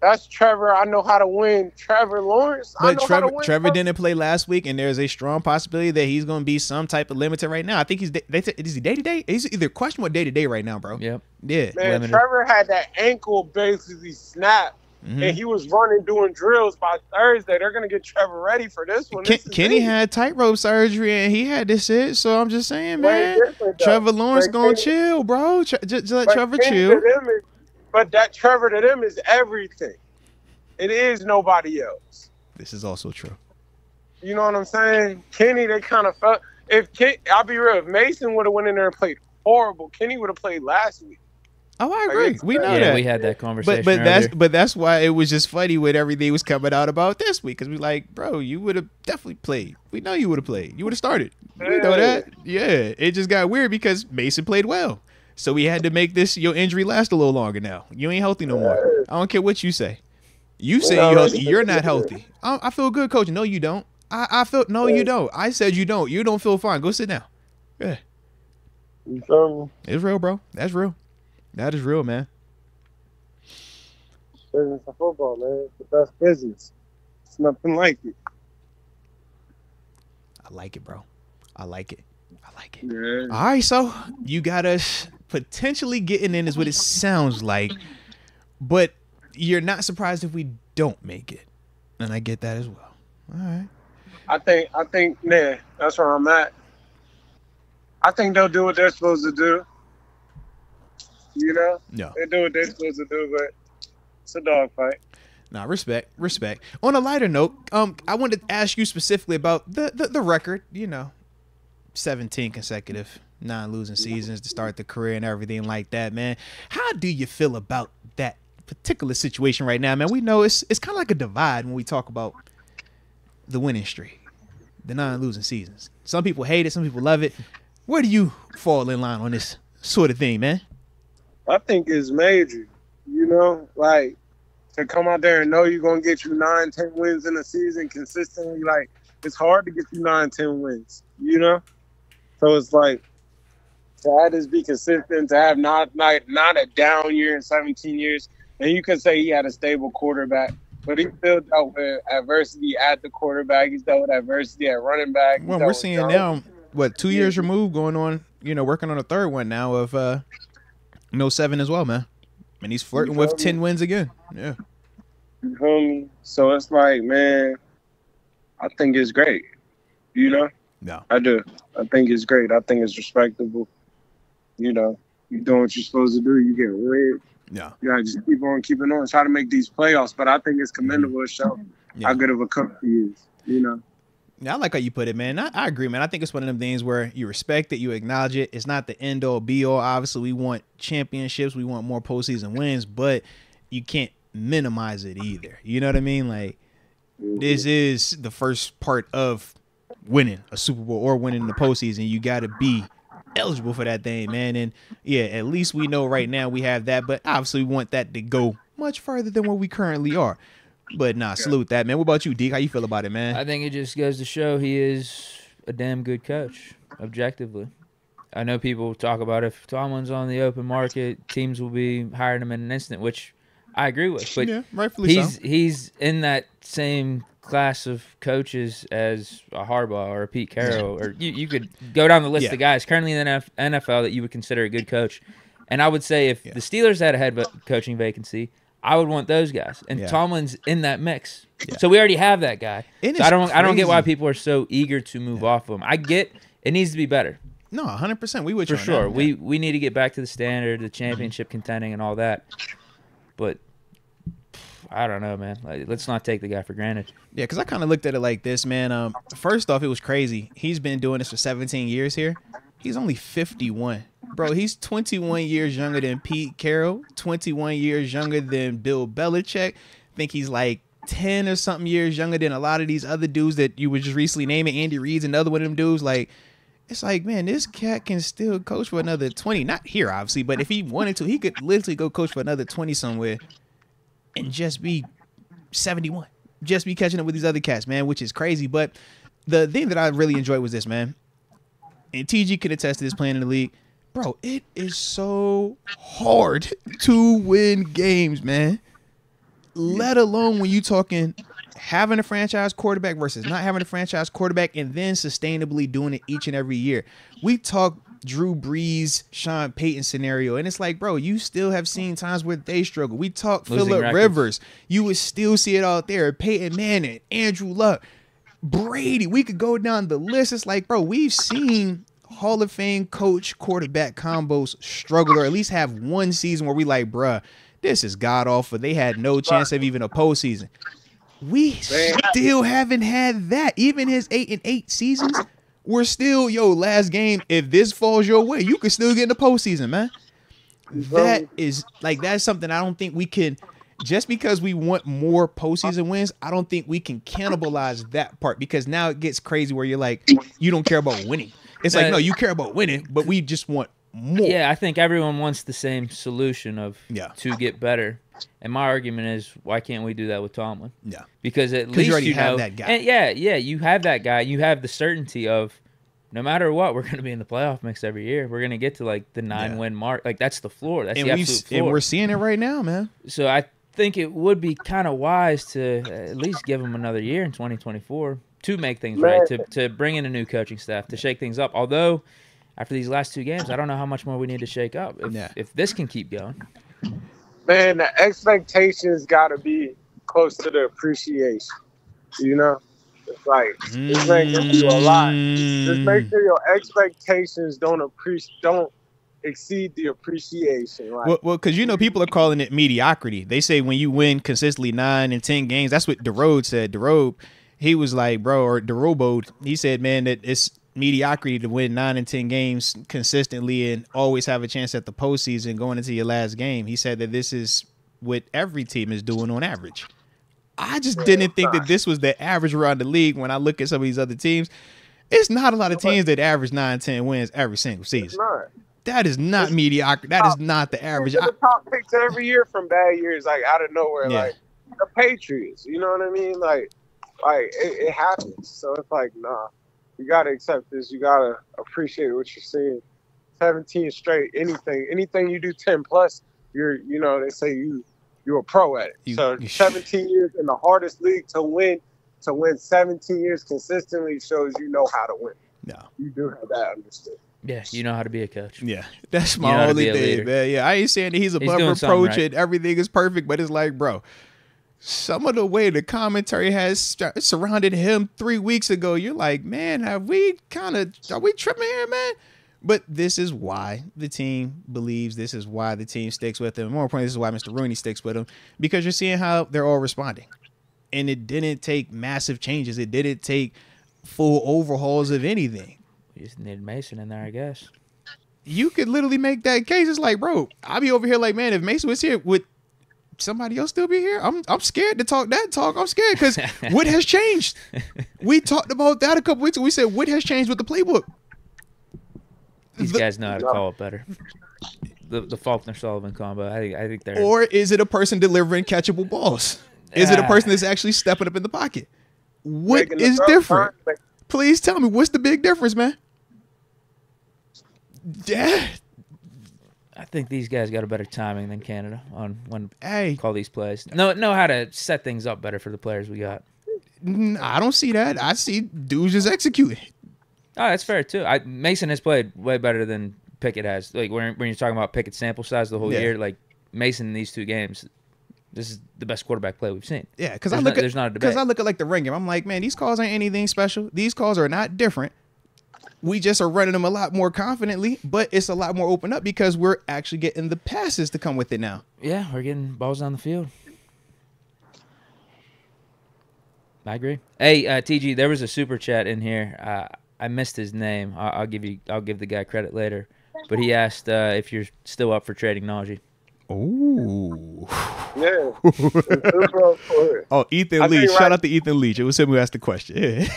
That's Trevor. I know how to win. Trevor Lawrence.
But Trevor didn't play last week, and there's a strong possibility that he's going to be some type of limited right now. I think is he day to day? He's either questionable or day to day right now, bro.
Yep.
Yeah.
Man,
limited.
Trevor had that ankle basically snapped, and he was doing drills by Thursday. They're going to get Trevor ready for this one.
Kenny had tightrope surgery, and he had this shit. So I'm just saying, man. Trevor Lawrence going to chill, bro. Just let Trevor chill.
But that Trevor to them is everything. It is nobody else.
This is also true.
You know what I'm saying? Kenny, they kind of felt. I'll be real. If Mason would have went in there and played horrible, Kenny would have played last week.
Oh, I agree. We know that.
We had that conversation.
But that's why it was just funny when everything was coming out about this week, because we like, bro, you would have definitely played. We know you would have played. You would have started. We know that. Yeah, it just got weird because Mason played well. So we had to make your injury last a little longer now. You ain't healthy no more. I don't care what you say. You say you're healthy. You're not healthy. I feel good, coach. No, you don't. You don't. I said you don't. You don't feel fine. Go sit down. Yeah.
You feel me?
It's real, bro. That's real. That is real, man.
Business of football, man. It's the best business. It's nothing like it.
I like it, bro. I like it.
Yeah.
All right, so you got us potentially getting in is what it sounds like, but you're not surprised if we don't make it, and I get that as well. All right.
I think, man, that's where I'm at. I think they'll do what they're supposed to do. You know?
Yeah.
They do what they're supposed to do, but it's a dogfight.
Nah, respect. On a lighter note, I wanted to ask you specifically about the record, 17 consecutive non-losing seasons to start the career and everything like that, man. How do you feel about that particular situation right now, man? We know it's kind of like a divide when we talk about the winning streak, the non-losing seasons. Some people hate it, some people love it. Where do you fall in line on this sort of thing, man?
I think it's major, like to come out there and know you're going to get you 9-10 wins in a season consistently. Like, it's hard to get you 9-10 wins, So it's like, to have this be consistent, to have not a down year in 17 years. And you could say he had a stable quarterback, but he still dealt with adversity at the quarterback. He's dealt with adversity at running back.
Well, we're seeing now, 2 years removed, going on, working on a third one now of 07 as well, man. And he's flirting with 10 wins again. Yeah.
You feel me? So it's like, man, I think it's great.
No.
I do. I think it's great. I think it's respectable. You're doing what you're supposed to do. You get wins.
Yeah.
You gotta just keep on keeping on, try to make these playoffs. But I think it's commendable to show how good of a coach he is,
Yeah, I like how you put it, man. I agree, man. I think it's one of them things where you respect it, you acknowledge it. It's not the end all be all. Obviously, we want championships, we want more postseason wins, but you can't minimize it either. You know what I mean? Like, this is the first part of winning a Super Bowl or winning the postseason. You got to be eligible for that thing, man. And yeah, at least we know right now we have that, but obviously we want that to go much further than where we currently are. But salute that, man. What about you, Deke? How you feel about it, man?
I think it just goes to show he is a damn good coach, objectively. I know people talk about if Tomlin's on the open market, teams will be hiring him in an instant, which I agree with. But
yeah, rightfully so.
He's in that same class of coaches as a Harbaugh or a Pete Carroll, or you could go down the list of guys currently in the NFL that you would consider a good coach. And I would say if the Steelers had a head coaching vacancy, I would want those guys. And Tomlin's in that mix. Yeah. So we already have that guy. So I don't get why people are so eager to move off of him. I get it needs to be better.
No, 100%. We would
for sure. We need to get back to the standard, the championship contending and all that. But I don't know, man. Like, let's not take the guy for granted.
Yeah, because I kind of looked at it like this, man. First off, it was crazy. He's been doing this for 17 years here. He's only 51. Bro, he's 21 years younger than Pete Carroll, 21 years younger than Bill Belichick. I think he's like 10 or something years younger than a lot of these other dudes that you were just recently naming. Andy Reid's another one of them dudes. Like, it's like, man, this cat can still coach for another 20. Not here, obviously, but if he wanted to, he could literally go coach for another 20 somewhere and just be 71. Just be catching up with these other cats, man, which is crazy. But the thing that I really enjoyed was this, man. And TG could attest to this playing in the league. Bro, it is so hard to win games, man. Let alone when you talking having a franchise quarterback versus not having a franchise quarterback and then sustainably doing it each and every year. We talk Drew Brees, Sean Payton scenario, and it's like, bro, you still have seen times where they struggle. We talk Phillip Rivers. You would still see it out there. Peyton Manning, Andrew Luck, Brady. We could go down the list. It's like, bro, we've seen Hall of Fame coach quarterback combos struggle, or at least have one season where we like, bruh, this is god awful. They had no chance of even a postseason. We still haven't had that. Even his 8-8 seasons, we're still, last game. If this falls your way, you can still get in the postseason, man. That is like, that's something I don't think we can. Just because we want more postseason wins, I don't think we can cannibalize that part, because now it gets crazy where you're like, you don't care about winning. It's like, no, you care about winning, but we just want more.
Yeah, I think everyone wants the same solution of to get better. And my argument is, why can't we do that with Tomlin?
Yeah.
Because at least
you already have that guy.
And you have that guy. You have the certainty of no matter what, we're going to be in the playoff mix every year. We're going to get to like the 9-win mark. Like, that's the floor. That's the absolute floor.
And we're seeing it right now, man.
So I think it would be kind of wise to at least give him another year in 2024 to make things right, to bring in a new coaching staff, to shake things up. Although, after these last two games, I don't know how much more we need to shake up if this can keep going.
Man, the expectations got to be close to the appreciation. The Like, this man can do a lot. Just make sure your expectations don't exceed the appreciation. Like,
well, because people are calling it mediocrity. They say when you win consistently 9 and 10 games, that's what DeRobe said. DeRobe, he was like, bro, or DeRobo, he said, man, that it's mediocrity to win 9 and 10 games consistently and always have a chance at the postseason going into your last game. He said that this is what every team is doing on average. I just didn't think that this was the average around the league. When I look at some of these other teams, it's not a lot of teams that average 9, 10 wins every single season. That is not mediocre. That is not the average.
The top picks every year from bad years, like out of nowhere, like the Patriots. You know what I mean? Like it happens. So it's like, nah, you gotta accept this. You gotta appreciate what you're seeing. 17 straight, anything you do 10 plus, they say you're a pro at it. So 17 years in the hardest league to win 17 years consistently shows you know how to win. No, you do have that understanding.
Yeah, you know how to be a coach.
Yeah, that's my only thing, man. Yeah, I ain't saying that he's above reproach and everything is perfect, but it's like, bro, some of the way the commentary has surrounded him 3 weeks ago, you're like, man, are we tripping here, man? But this is why the team believes. This is why the team sticks with him. More importantly, this is why Mr. Rooney sticks with him, because you're seeing how they're all responding. And it didn't take massive changes. It didn't take full overhauls of anything.
You just need Mason in there, I guess.
You could literally make that case. It's like, bro, I'll be over here like, man, if Mason was here, would somebody else still be here? I'm scared to talk that talk. I'm scared because what has changed? We talked about that a couple weeks ago. We said, what has changed with the playbook?
These guys know how to call it better. The Faulkner-Sullivan combo. I think they're.
Or is it a person delivering catchable balls? Is it a person that's actually stepping up in the pocket? What is different? Please tell me, what's the big difference, man? Yeah.
I think these guys got a better timing than Canada on when call these plays. Know how to set things up better for the players we got.
I don't see that. I see dudes just executing.
Oh, that's fair too. Mason has played way better than Pickett has. Like when you're talking about Pickett's sample size the whole year, like Mason in these 2 games, this is the best quarterback play we've seen.
Yeah, because I look at like the ring game. I'm like, man, these calls ain't anything special. These calls are not different. We just are running them a lot more confidently, but it's a lot more open up because we're actually getting the passes to come with it now.
Yeah, we're getting balls on the field. I agree. Hey, TG, there was a super chat in here. I missed his name. I'll give the guy credit later, but he asked if you're still up for trading Najee.
Oh.
Yeah.
Oh, Ethan Leach. Shout out to Ethan Leach. It was him who asked the question. Yeah.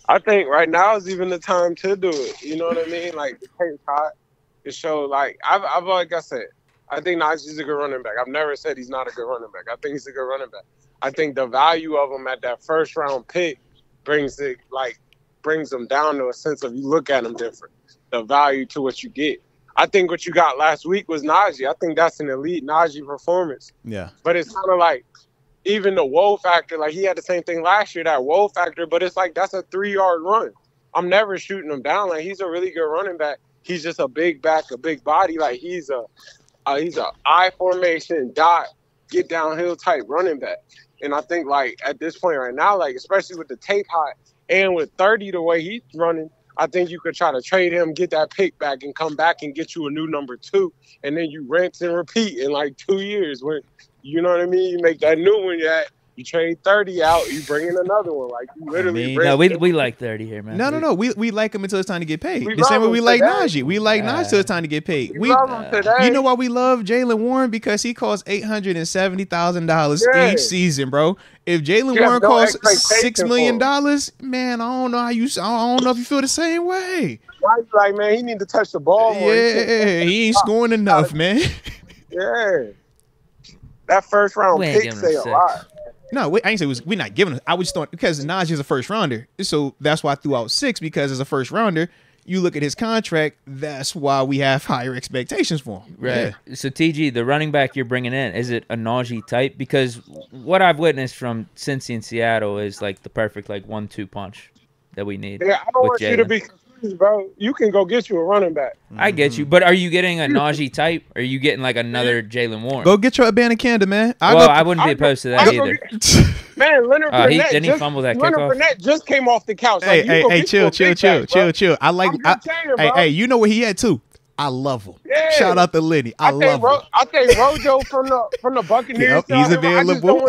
I think right now is even the time to do it. You know what I mean? Like, the tape's hot. It showed, like, I've like I said, I think Najee's a good running back. I've never said he's not a good running back. I think he's a good running back. I think the value of him at that first round pick brings them down to a sense of you look at him different. The value to what you get. I think what you got last week was Najee. I think that's an elite Najee performance.
Yeah.
But it's kind of like even the whoa factor, like he had the same thing last year, that whoa factor, but it's like that's a 3-yard run. I'm never shooting him down. Like he's a really good running back. He's just a big back, a big body. Like he's a I formation, dot, get downhill type running back. And I think like at this point right now, like especially with the tape hot and with 30 the way he's running, I think you could try to trade him, get that pick back, and come back and get you a new number 2, and then you rinse and repeat in like 2 years. When you know what I mean, you make that new one. You trade 30 out, you bring in another one. Like you literally.
We like 30 here, man.
No. We like him until it's time to get paid. The same way we like Najee. We like Najee until it's time to get paid.
We love him today.
You know why we love Jaylen Warren? Because he costs $870,000 each season, bro. If Jaylen Warren costs $6 million, man, I don't know if you feel the same way.
Like, man, he need to touch the ball more.
Yeah, he ain't scoring enough, man.
Yeah, that first round pick say a lot.
No, I ain't say we're not giving. I was just thought because Najee's a first rounder, so that's why I threw out 6 because as a first rounder, you look at his contract. That's why we have higher expectations for him.
Right. Yeah. So TG, the running back you're bringing in, is it a Najee type? Because what I've witnessed from Cincy and Seattle is like the perfect like 1-2 punch that we need.
Yeah, I don't want you to be confused bro. You can go get you a running back.
I get you, but are you getting a Najee type? Or are you getting like another Jalen Warren?
Go get your Abanikanda, man.
I wouldn't be opposed to that either.
Man, Leonard Fournette.
Didn't he fumble that
Leonard
kickoff?
Fournette just came off the couch.
Hey, chill. I like. Hey, you know what he had too? I love him. Yeah. Shout out to Lenny. I love him.
I think Rojo from the Buccaneers.
Yep, he's available.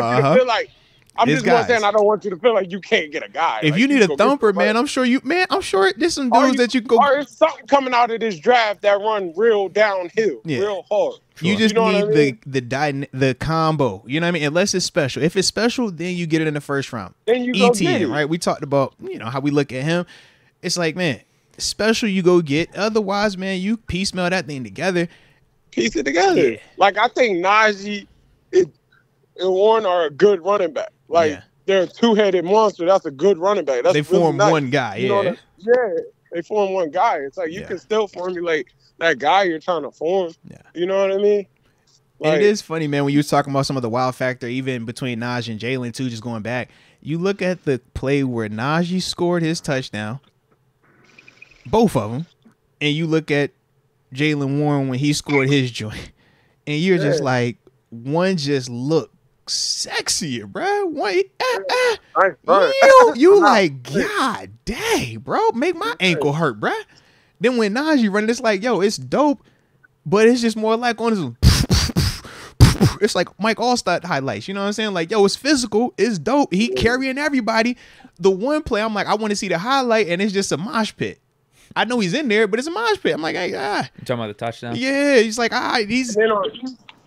I'm just saying I don't want you to feel like you can't get a guy.
If you need a thumper, man, I'm sure there's some dudes that you can go.
Or it's something coming out of this draft that run real downhill, real hard.
You just need the combo. You know what I mean? Unless it's special. If it's special, then you get it in the first round.
Then you go get it.
Right? We talked about how we look at him. It's like, man, special you go get. Otherwise, man, you piecemeal that thing together.
Piece it together. Yeah. Like I think Najee and Warren are a good running back. Like they're a two-headed monster. That's a good running back. That's
they form
nice.
one guy.
They form one guy. It's like you can still formulate that guy you're trying to form. Yeah. You know what I mean?
Like, and it is funny, man, when you were talking about some of the wild factor, even between Najee and Jalen too, just going back. You look at the play where Najee scored his touchdown, both of them, and you look at Jalen Warren when he scored his joint, and you're just like, one just looked sexier, bro. You like, God dang, bro, make my ankle hurt, bro. Then when Najee running, it's like, yo, it's dope, but it's just more like on his, it's like Mike Allstott highlights. You know what I'm saying? Like, yo, it's physical, it's dope. He carrying everybody. The one play, I'm like, I want to see the highlight, and it's just a mosh pit. I know he's in there, but it's a mosh pit. I'm like, hey,
You talking about the touchdown?
Yeah, he's like, he's.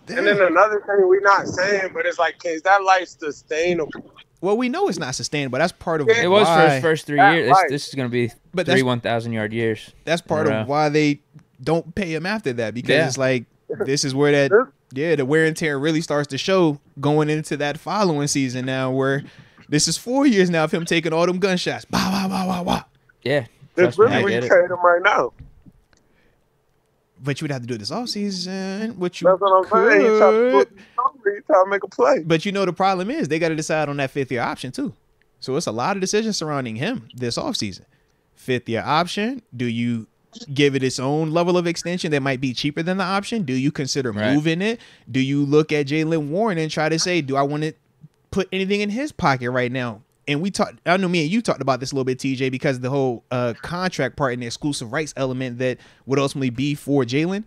And then another thing we're not saying, but it's like, is that life sustainable?
Well, we know it's not sustainable. That's part of
it was for his first 3 years. This is going to be 3 1,000-yard years.
That's part of why they don't pay him after that, because it's like this is where the wear and tear really starts to show going into that following season now, where this is 4 years now of him taking all them gunshots. Bah, bah, bah, bah, bah.
Yeah. It's really what you trade him right now.
But you would have to do it this offseason.
That's what I'm saying. You try to make a play.
But the problem is they got to decide on that 5th-year option too. So it's a lot of decisions surrounding him this offseason. 5th-year option. Do you give it its own level of extension that might be cheaper than the option? Do you consider moving it? Do you look at Jalen Warren and try to say, do I want to put anything in his pocket right now? And I know me and you talked about this a little bit, TJ, because of the whole contract part and the exclusive rights element that would ultimately be for Jalen.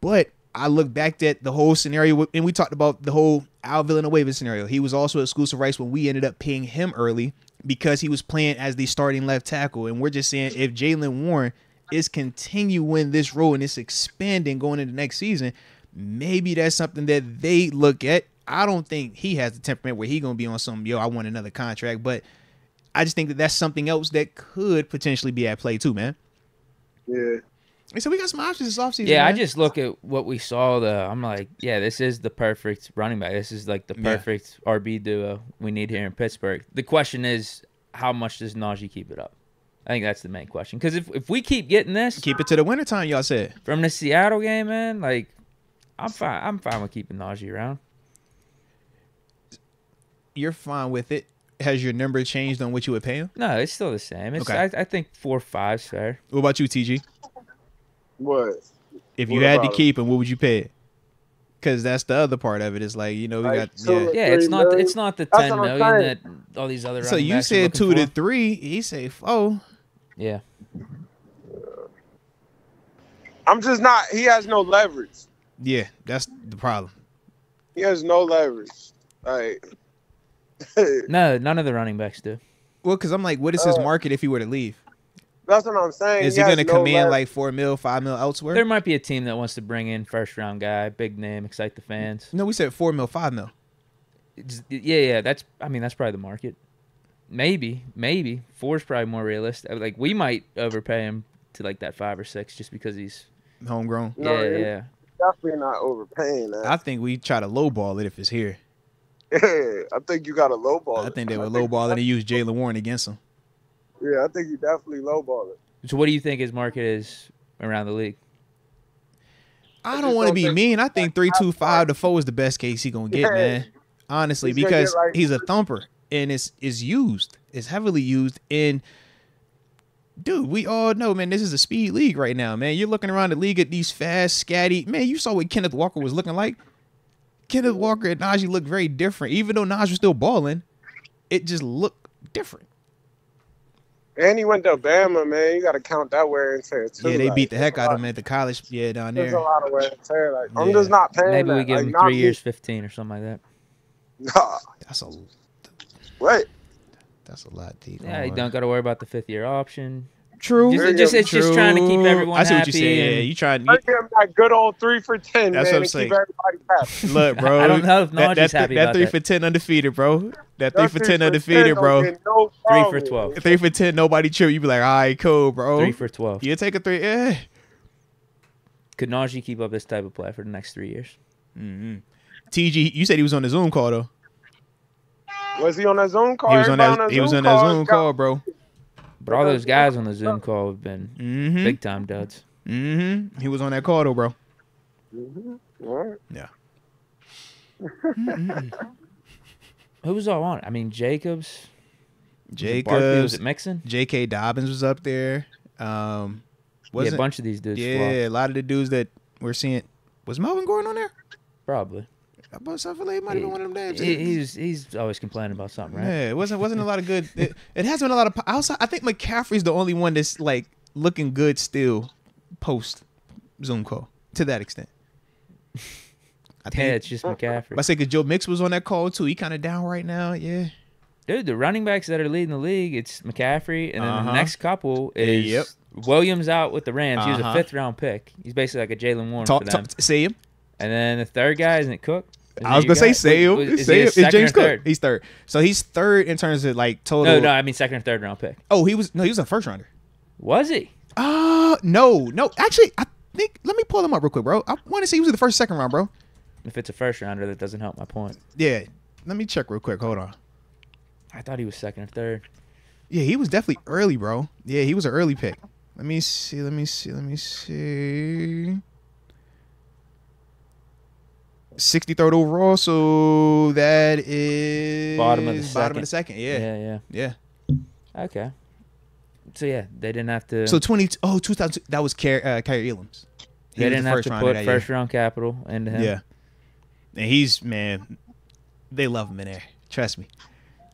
But I look back at the whole scenario, and we talked about the whole Al Villanueva scenario. He was also exclusive rights when we ended up paying him early because he was playing as the starting left tackle. And we're just saying, if Jalen Warren is continuing this role and it's expanding going into next season, maybe that's something that they look at. I don't think he has the temperament where he's going to be on some, I want another contract. But I just think that that's something else that could potentially be at play too, man.
Yeah.
And so we got some options this offseason.
Yeah,
man.
I just look at what we saw. I'm like, this is the perfect running back. This is like the perfect RB duo we need here in Pittsburgh. The question is, how much does Najee keep it up? I think that's the main question. Because if we keep getting this.
Keep it to the wintertime, y'all said.
From the Seattle game, man, like, I'm fine with keeping Najee around.
You're fine with it. Has your number changed on what you would pay him?
No, it's still the same.
Okay.
I think 4 or 5 is fair.
What about you, TG?
What?
If you had to keep him, what would you pay it? Because that's the other part of it. It's like, we got
it's not the 10 million that all these other.
So you said 2 to 3. He said 4.
Yeah.
I'm just not. He has no leverage.
Yeah, that's the problem.
He has no leverage. Like.
No, none of the running backs do.
Well, because I'm like, what is his market if he were to leave?
That's what I'm saying.
Is he going to command like $4 million, $5 million elsewhere?
There might be a team that wants to bring in first-round guy, big name, excite the fans.
No, we said $4 million, $5 million.
Yeah. That's probably the market. Maybe 4 is probably more realistic. Like we might overpay him to like that 5 or 6 just because he's
homegrown.
Yeah.
Definitely not overpaying that.
I think we try to lowball it if it's here.
Yeah, I think you got to lowball it.
I think they were lowballing and use Jalen Warren against him.
Yeah, I think you definitely lowball it.
So what do you think his market is around the league?
I don't want to be mean. I think 3.25 to 4 is the best case he gonna get, man. Honestly, because he's a thumper and it's used. It's heavily used. And dude, we all know, man, this is a speed league right now, man. You're looking around the league at these fast, scatty. Man, you saw what Kenneth Walker was looking like. Kenneth Walker and Najee looked very different. Even though Najee was still balling, it just looked different.
And he went to Bama, man. You got to count that wear and tear, too.
Yeah, they beat the heck out of him at the college, down there.
There's a lot of wear and tear. Like, I'm just not paying
Maybe we
that.
give him 3 years, 15 or something like that.
Nah.
That's a...
What?
That's a lot, deep.
Yeah, you don't got to worry about the 5th-year option.
True.
It's just trying to keep everyone happy.
I see what you're saying. Yeah, you trying to
give him that good old 3 for 10,
that's
man,
what I'm
and
saying.
keep everybody happy.
Look, bro.
I don't know if Najee's happy
that
about
3
that.
for 10 undefeated, bro. That 3 for 10 undefeated, bro.
3 for 12.
3 for 10, nobody trip. You be like, all right, cool, bro.
3 for 12.
You take a 3. Yeah.
Could Najee keep up this type of play for the next 3 years?
Mm-hmm. TG, you said he was on the Zoom call, though.
Was he on that Zoom call?
He was on that Zoom call, bro.
But all those guys on the Zoom call have been big time duds.
Mm-hmm. He was on that call, though, bro.
Mm-hmm. All right.
Yeah.
Who was all on it? I mean, Jacobs.
Was
it Mixon?
J.K. Dobbins was up there.
A bunch of these dudes.
Yeah, a lot of the dudes that we're seeing. Was Melvin Gordon on there?
Probably.
I feel like it might have been one of them names.
He's always complaining about something, right?
Yeah, it wasn't a lot of good. It has been a lot of outside. I think McCaffrey's the only one that's like looking good still post Zoom call to that extent. I think
it's just McCaffrey.
I say because Joe Mix was on that call too. He kind of down right now. Yeah.
Dude, the running backs that are leading the league, it's McCaffrey, and then the next couple is Williams out with the Rams. He was a 5th-round pick. He's basically like a Jalen Warren for them.
Say him.
And then the third guy, isn't it Cook?
I was gonna say him. It's James Cook.
Third?
He's third. So he's third in terms of like total.
No, I mean 2nd or 3rd round pick.
Oh, he was a 1st rounder.
Was he?
No. Actually, I think let me pull him up real quick, bro. I want to say he was in the 1st, 2nd round, bro.
If it's a 1st rounder, that doesn't help my point.
Yeah. Let me check real quick. Hold on.
I thought he was 2nd or 3rd.
Yeah, he was definitely early, bro. Yeah, he was an early pick. Let me see. 63rd overall, so that is
bottom of the 2nd.
Yeah.
Okay. So yeah, they didn't have to.
So 2000. That was Kyrie Elam's.
They didn't have to put 1st-round capital into him.
Yeah. And they love him in there. Trust me.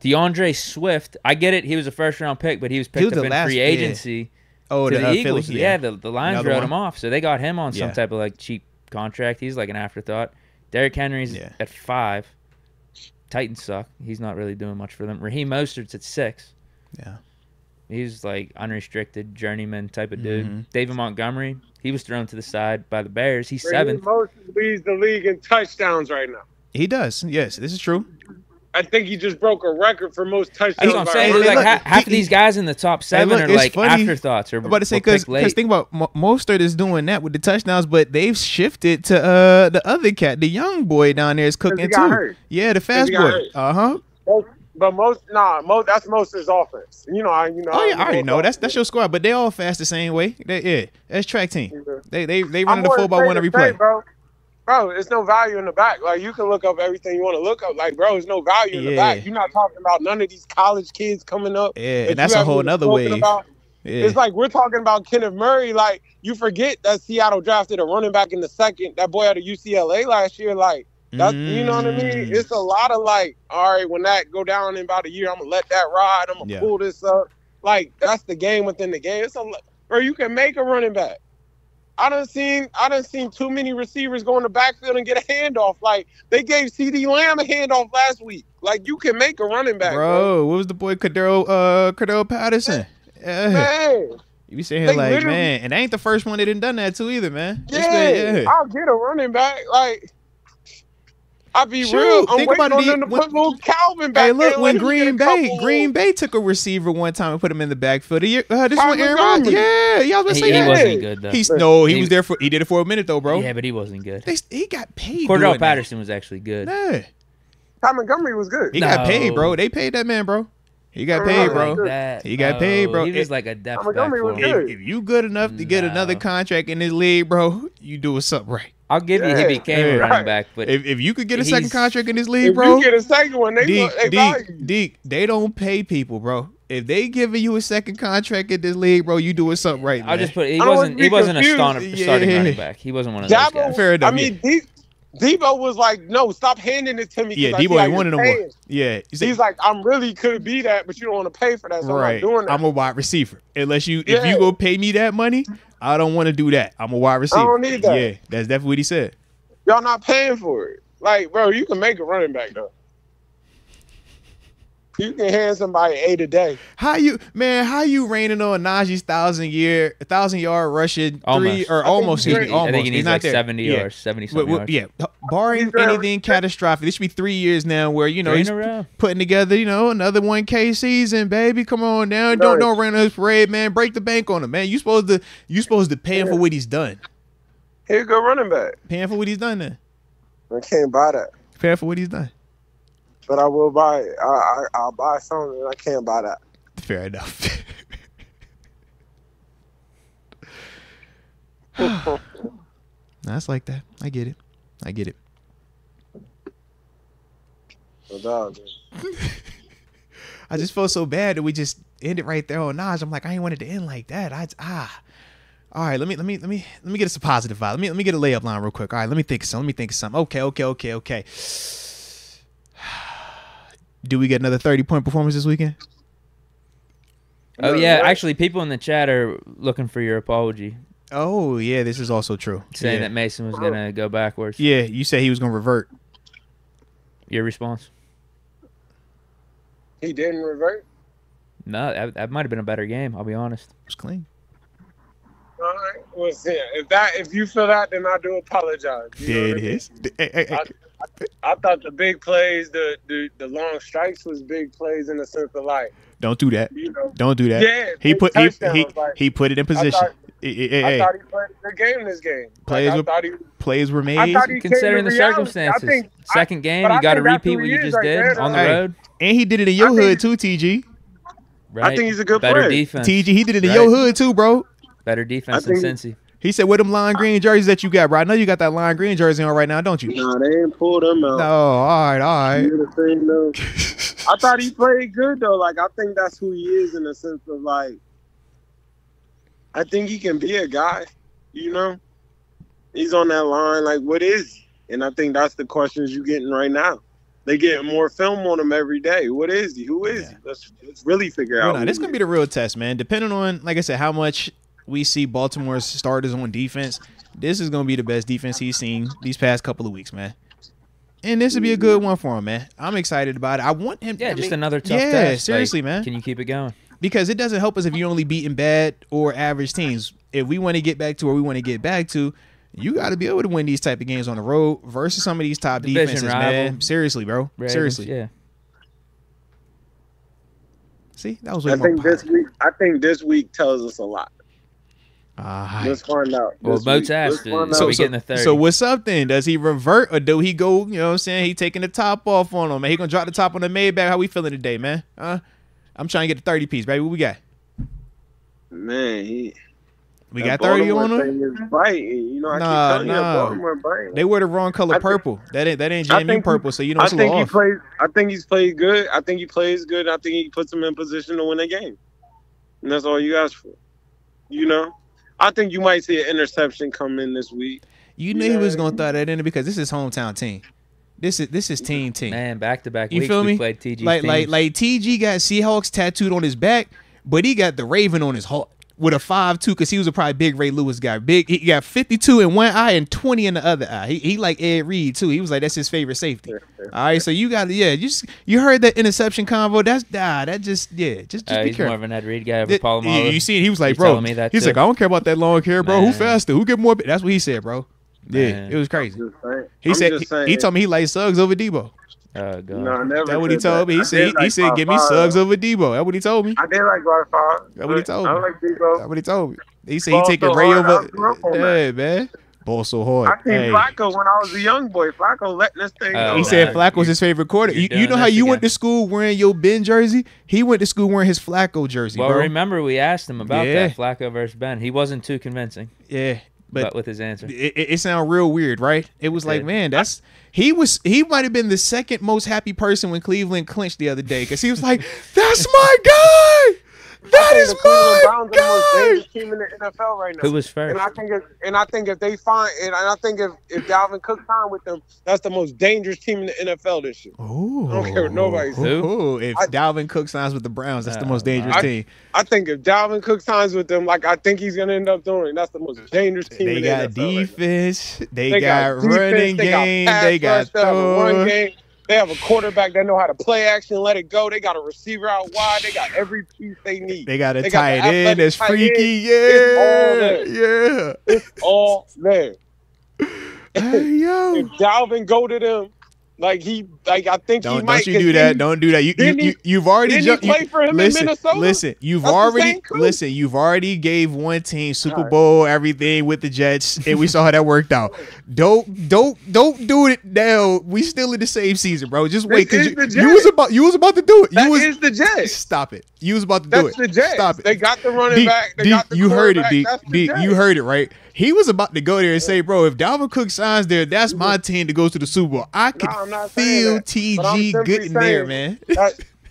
DeAndre Swift, I get it. He was a 1st-round pick, but he was picked up in free agency.
Yeah. Oh,
to the
Eagles.
Philly, the Lions wrote him off, so they got him on some type of like cheap contract. He's like an afterthought. Derrick Henry's at 5. Titans suck. He's not really doing much for them. Raheem Mostert's at 6.
Yeah.
He's like unrestricted journeyman type of dude. David Montgomery, he was thrown to the side by the Bears. He's 7th.
Mostert leads the league in touchdowns right now.
He does. Yes, this is true.
I think he just broke a record for most touchdowns.
That's what I'm saying. Like half of these guys in the top 7 are like afterthoughts. Or
I'm about to say because think about Mostert is doing that with the touchdowns, but they've shifted to the other cat, the young boy down there is cooking too.
Hurt.
Yeah, the fast boy.
But that's Mostert's offense. Oh yeah,
I already know that's your squad, but they all fast the same way. That's track team. They running the 4x1 every play.
Bro, there's no value in the back. Like, you can look up everything you want to look up. Like, bro, there's no value in the back. You're not talking about none of these college kids coming up.
Yeah, and that's a whole nother wave.
It's like we're talking about Kenneth Murray. Like, you forget that Seattle drafted a running back in the 2nd. That boy out of UCLA last year. Like, that's, you know what I mean? It's a lot of like, all right, when that go down in about a year, I'm going to let that ride. I'm going to pull this up. Like, that's the game within the game. Bro, you can make a running back. I done seen too many receivers go in the backfield and get a handoff. Like, they gave CD Lamb a handoff last week. Like, you can make a running back, bro.
What was the boy Cordell Patterson?
Man.
You be saying like, man, and they ain't the first one that done that too either, man.
I'll get a running back. Like, I'll be real. I'm waiting on them to put little Calvin back.
Hey, look, when Green Bay took a receiver one time and put him in the backfield. This one, Aaron Rodgers. Yeah, y'all was saying
he wasn't good
he
though.
was there he did it for a minute though, bro.
Yeah, but he wasn't good.
He got paid.
Cordell Patterson was actually good.
Yeah.
Ty Montgomery was good.
He got paid, bro. They paid that man, bro. He got paid, bro. He got paid, bro.
He was like a depth back.
If you good enough to get another contract in this league, bro, you doing something right.
I'll give you he became a running back, but
if you could get a second contract in this league, bro,
if you get a second one, they
Deke, they don't pay people, bro. If they giving you a second contract in this league, bro, you doing something right, man.
I'll just put he wasn't a starting running back. He wasn't one of those guys.
Fair enough.
I mean, Debo was like, no, stop handing it to me.
Yeah, Debo ain't wanted no more. Yeah.
He's like, I'm really could be that, but you don't want to pay for that, so I'm not doing that.
I'm a wide receiver. If you go pay me that money, I don't want to do that. I'm a wide receiver.
I don't need that.
Yeah, that's definitely what he said.
Y'all not paying for it. Like, bro, you can make a running back, though. You can hand somebody 8 a day.
How you raining on Najee's 1,000-yard rushing
almost.
Almost.
I think he needs like 70 or 70-something yards.
Yeah, barring anything catastrophic, this should be 3 years now where he's putting together another 1K season, baby. Come on now, don't rain on his parade, man. Break the bank on him, man. You supposed to pay him for what he's done.
Here you go, running back.
Pay him for what he's done then.
I can't buy that.
Pay him for what he's done.
But I will buy it. I'll buy something, and I can't buy that.
Fair enough. That's like that. I get it.
No doubt,
I just felt so bad that we just ended right there on Naj. I'm like, I ain't wanted to end like that. All right, let me get us a positive vibe. Let me get a layup line real quick. All right, let me think of something. Okay. Do we get another 30-point performance this weekend?
Oh, yeah. Actually, people in the chat are looking for your apology.
Oh, yeah. This is also true.
Saying that Mason was going to go backwards.
Yeah, you said he was going to revert.
Your response?
He didn't revert?
No, that might have been a better game, I'll be honest.
It was clean.
All right. Well, if you feel that, then I do apologize.
It is.
I thought the big plays, the long strikes was big plays in the sense of like.
Don't do that. Don't do that.
Yeah,
he put it in position.
I thought he played a good game in this game.
Plays were made.
Considering the circumstances. Second game, you got to repeat what you just did on the road.
And he did it in your hood too, TG.
Right.
I think he's a good
Better
player.
Defense.
TG, he did it in your hood too, bro.
Better defense than Cincy.
He said, "Where them lime green jerseys that you got, bro? I know you got that lime green jersey on right now, don't you?"
No, they ain't pulled them out.
No, all right.
I thought he played good though. Like I think that's who he is in the sense of like, I think he can be a guy. He's on that line. Like, what is he? And I think that's the questions you're getting right now. They getting more film on him every day. What is he? Who is he? Let's really figure out.
This is gonna be the real test, man. Depending on, like I said, how much we see Baltimore's starters on defense, this is going to be the best defense he's seen these past couple of weeks, man. And this would be a good one for him, man. I'm excited about it. I want him.
Yeah, just another tough test. Yeah,
seriously, man.
Can you keep it going?
Because it doesn't help us if you're only beating bad or average teams. If we want to get back to where we want to get back to, you got to be able to win these type of games on the road versus some of these top defenses, man. Seriously, bro.
Ravens,
seriously.
Yeah.
See, that was
I think this week tells us a lot. Let's find out.
Well, Boats asked. So we getting the 30.
So what's up then? Does he revert or do he go? You know what I'm saying? He taking the top off on him, man. He gonna drop the top on the Maybach. How we feeling today, man? I'm trying to get the 30 piece, baby. What we got?
Man,
we got 30 on him.
Nah.
They wear the wrong color purple. That ain't JMU purple. So it's a little off.
I think he's played good. I think he plays good. I think he puts him in position to win a game, and that's all you ask for. I think you might see an interception come in this week.
You knew he was gonna throw that in because this is hometown team. This is team.
Man, back-to-back
weeks
feel me?
We
played TG.
Like TG got Seahawks tattooed on his back, but he got the Raven on his heart with a 5-2 because he was a probably big Ray Lewis guy. He got 52 in one eye and 20 in the other eye. He like Ed Reed too. He was like that's his favorite safety. All right, so you got you heard that interception combo. Just be
he's
careful.
More of an Ed Reed guy over Palomalo.
You see, he was like, bro, he's like, I don't care about that long hair, bro.
Man.
Who faster? Who get more? That's what he said, bro. Yeah,
Man.
it was crazy.
He
told me he likes Suggs over Debo.
Oh God.
No, I never.
That's what he told me. He said, give me Suggs over Debo. That's what he told me.
I did like Wi-Fi.
That's what he told me.
I like Debo.
That's what he told me. He said he taking Ray over. Yeah, man. Ball so hard.
I seen Flacco when I was a young boy. Flacco letting this thing go.
He said Flacco was his favorite quarter. You know how you went to school wearing your Ben jersey? He went to school wearing his Flacco jersey.
Well,
bro.
remember we asked him about that Flacco versus Ben. He wasn't too convincing.
Yeah.
But with his answer,
it sounded real weird, right? It was like, man, he might have been the second most happy person when Cleveland clinched the other day because he was like, "That's my That is
the Cleveland Browns
my
are the most
guy.
dangerous team in the NFL right now.
Who was first?
And I think if they find, and I think if Dalvin Cook signed with them, that's the most dangerous team in the NFL this year.
Ooh.
I don't care what nobody says.
Who?
If Dalvin Cook signs with the Browns, that's the most dangerous team.
I think if Dalvin Cook signs with them, like I think he's gonna end up doing, that's the most dangerous team.
They
in the
got
NFL
defense.
right
they got running game. They got
run game. They have a quarterback that know how to play action, let it go. They got a receiver out wide. They got every piece they need.
They got a tight end that's freaky. Yeah.
It's all there.
Hey, yo.
If Dalvin go to them, I think he might.
Don't you do that. Don't do that. You've already
jumped. Play for him in Minnesota.
Listen, you've already gave one team Super Bowl everything with the Jets, and we saw how that worked out. Don't do it now. We still in the same season, bro. Just wait, because you was about to do it.
That is the Jets.
Stop it. You was about to do it.
That's the Jets.
Stop it.
They got the running back. They got the
you heard it, Deke.
Deke.
You heard it, right? He was about to go there and say, bro, if Dalvin Cook signs there, that's my team to go to the Super Bowl. I could feel TG good in there, man.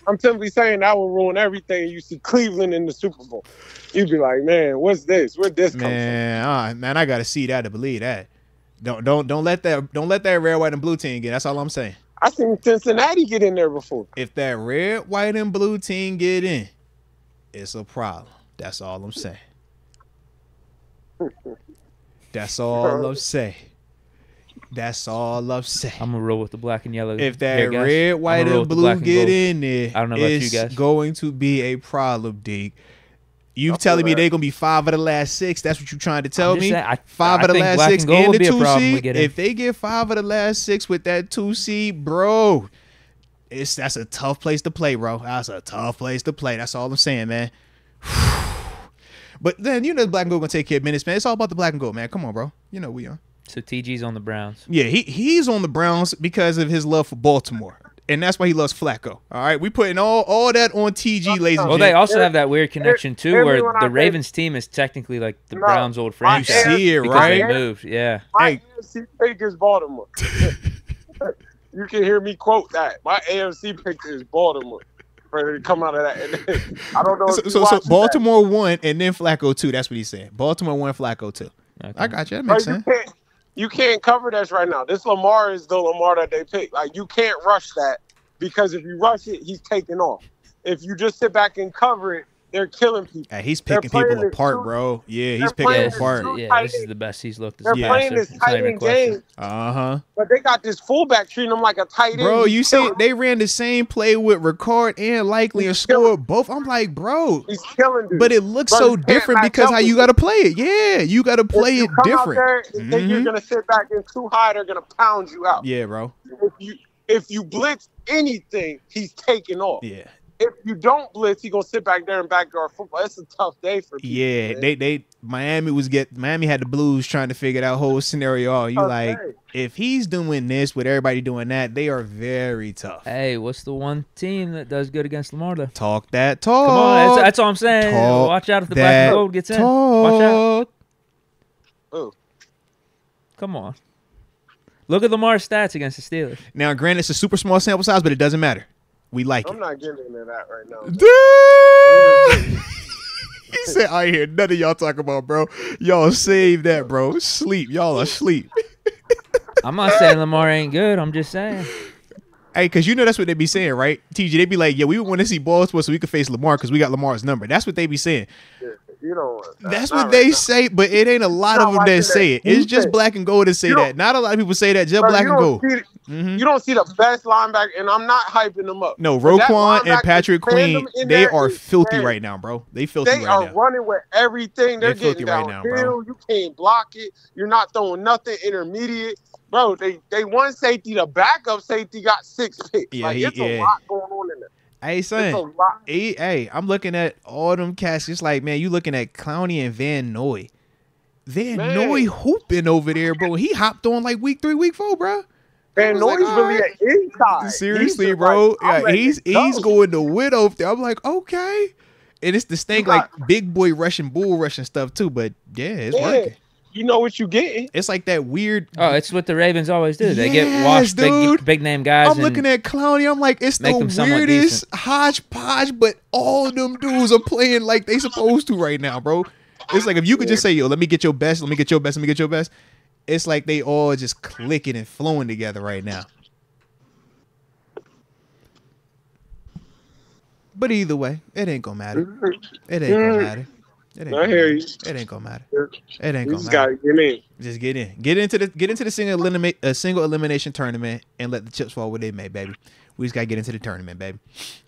I'm simply saying that will ruin everything. You see Cleveland in the Super Bowl. You'd be like, man, what's this? Where'd this come from?
Man, I gotta see that to believe that. Don't let that red, white, and blue team get. That's all I'm saying.
I seen Cincinnati get in there before.
If that red, white, and blue team get in, it's a problem. That's all I'm saying. That's all I'm saying. That's all I'm saying.
I'm gonna roll with the black and yellow.
If that red, white, and blue get in there,
I don't know about you guys.
It's going to be a problem, Deke. You telling me they're gonna be 5 of the last 6? That's what you trying to tell me? 5 of the last 6 and the 2 seed. If they get 5 of the last 6 with that 2 seed, bro, that's a tough place to play, bro. That's a tough place to play. That's all I'm saying, man. But then the black and gold gonna take care of business, man. It's all about the black and gold, man. Come on, bro. You know we are.
So TG's on the Browns.
Yeah, he's on the Browns because of his love for Baltimore. And that's why he loves Flacco. All right, we putting all that on TG, ladies and gentlemen.
Well, they also have that weird connection too, where the Ravens team is technically like the Browns' old franchise.
You see it, right?
They moved, yeah.
My AFC pick is Baltimore. You can hear me quote that. My AFC pick is Baltimore. For to come out of that, I don't know.
So Baltimore won, and then Flacco too. That's what he's saying. Baltimore won, Flacco too. Okay. I got you. That makes sense.
You can't cover this right now. This Lamar is the Lamar that they picked. Like, you can't rush that, because if you rush it, he's taking off. If you just sit back and cover it, they're killing people.
Hey, he's picking people apart, bro. Yeah, he's picking them apart.
Yeah, this is the best he's looked.
They're playing this tight end game. But they got this fullback treating him like a tight end.
Bro, you see, they ran the same play with Ricard and Likely and scored both. I'm like, bro.
He's killing dude.
But it looks so different because how you got to play it. Yeah, you got to play it different.
Out there and think you're going to sit back and too high, they're going to pound you out.
Yeah, bro.
If you blitz anything, he's taking off.
Yeah.
If you don't blitz, he's gonna sit back there and backyard football. It's a tough day for people.
Yeah, Miami had the Blues trying to figure that whole scenario out. If he's doing this with everybody doing that, they are very tough.
Hey, what's the one team that does good against Lamar though?
Talk that talk.
Come on, that's all I'm saying. Watch out if the black and gold gets in. Watch out.
Oh.
Come on. Look at Lamar's stats against the Steelers.
Now, granted, it's a super small sample size, but it doesn't matter. We like
I'm not getting into that right now.
He said, I hear none of y'all talking about, bro. Y'all save that, bro. Sleep. Y'all are asleep.
I'm not saying Lamar ain't good. I'm just saying.
Hey, because you know that's what they be saying, right? TG, they be like, yeah, we want to see Baltimore so we can face Lamar because we got Lamar's number. That's what they be saying. That's what they say, but it ain't a lot of them that say it. It's just black and gold that say that. Not a lot of people say that, just black and gold.
You don't see the best linebacker, and I'm not hyping them up.
No, Roquan and Patrick Queen, they are filthy right now, bro. They filthy right now.
They are running with everything. They're getting downhill. You can't block it. You're not throwing nothing intermediate. Bro, they won safety. The backup safety got 6 picks.
Yeah,
it's a lot going on in there.
Hey, son. Hey, I'm looking at all them cats. It's like, man, you looking at Clowney and Van Noy. Noy hooping over there, bro. He hopped on like week 3, week 4, bro.
Van Noy's really an inside.
Seriously, bro. He's going to win over there. I'm like, okay. And it's distinct, like big boy rushing, bull rushing stuff too. But yeah, it's working.
you know what you getting.
It's like that weird.
Oh, it's what the Ravens always do. They
Yes,
get washed big name guys.
I'm looking at Clowney. I'm like, it's the weirdest hodgepodge, but all of them dudes are playing like they supposed to right now, bro. It's like if you could just say, yo, let me get your best, let me get your best, let me get your best. It's like they all just clicking and flowing together right now. But either way, it ain't gonna matter. It ain't gonna matter.
I hear you.
It ain't gonna matter. It ain't gonna matter.
Just gotta get in.
Just get in. Get into the single elimination tournament and let the chips fall where they may, baby. We just gotta get into the tournament, baby.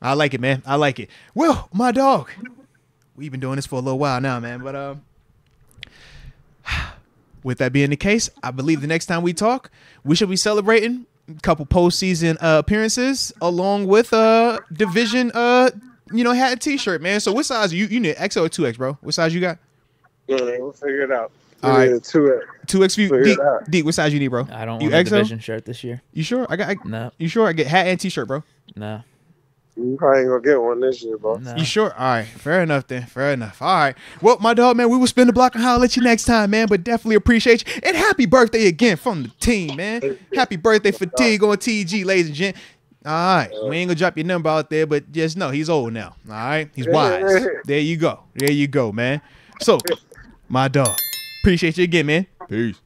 I like it, man. I like it. Well, my dog. We've been doing this for a little while now, man. But with that being the case, I believe the next time we talk, we should be celebrating a couple postseason appearances along with division hat and t-shirt, man. So what size you need, XL or 2X, bro? What size you got?
Yeah, we'll figure it out.
All right,
2X.
Deek, what size you need, bro?
I don't want a division shirt this year.
You sure?
No.
You sure? I get hat and t-shirt, bro.
No.
You probably ain't gonna get one this year, bro.
No.
You sure? All right. Fair enough then. Fair enough. All right. Well, my dog, man, we will spin the block and holler at you next time, man. But definitely appreciate you. And happy birthday again from the team, man. Happy birthday fatigue on TG, ladies and gents. All right. We ain't gonna drop your number out there, but just know he's old now. All right. He's wise. There you go. There you go, man. So, my dog, appreciate you again, man. Peace.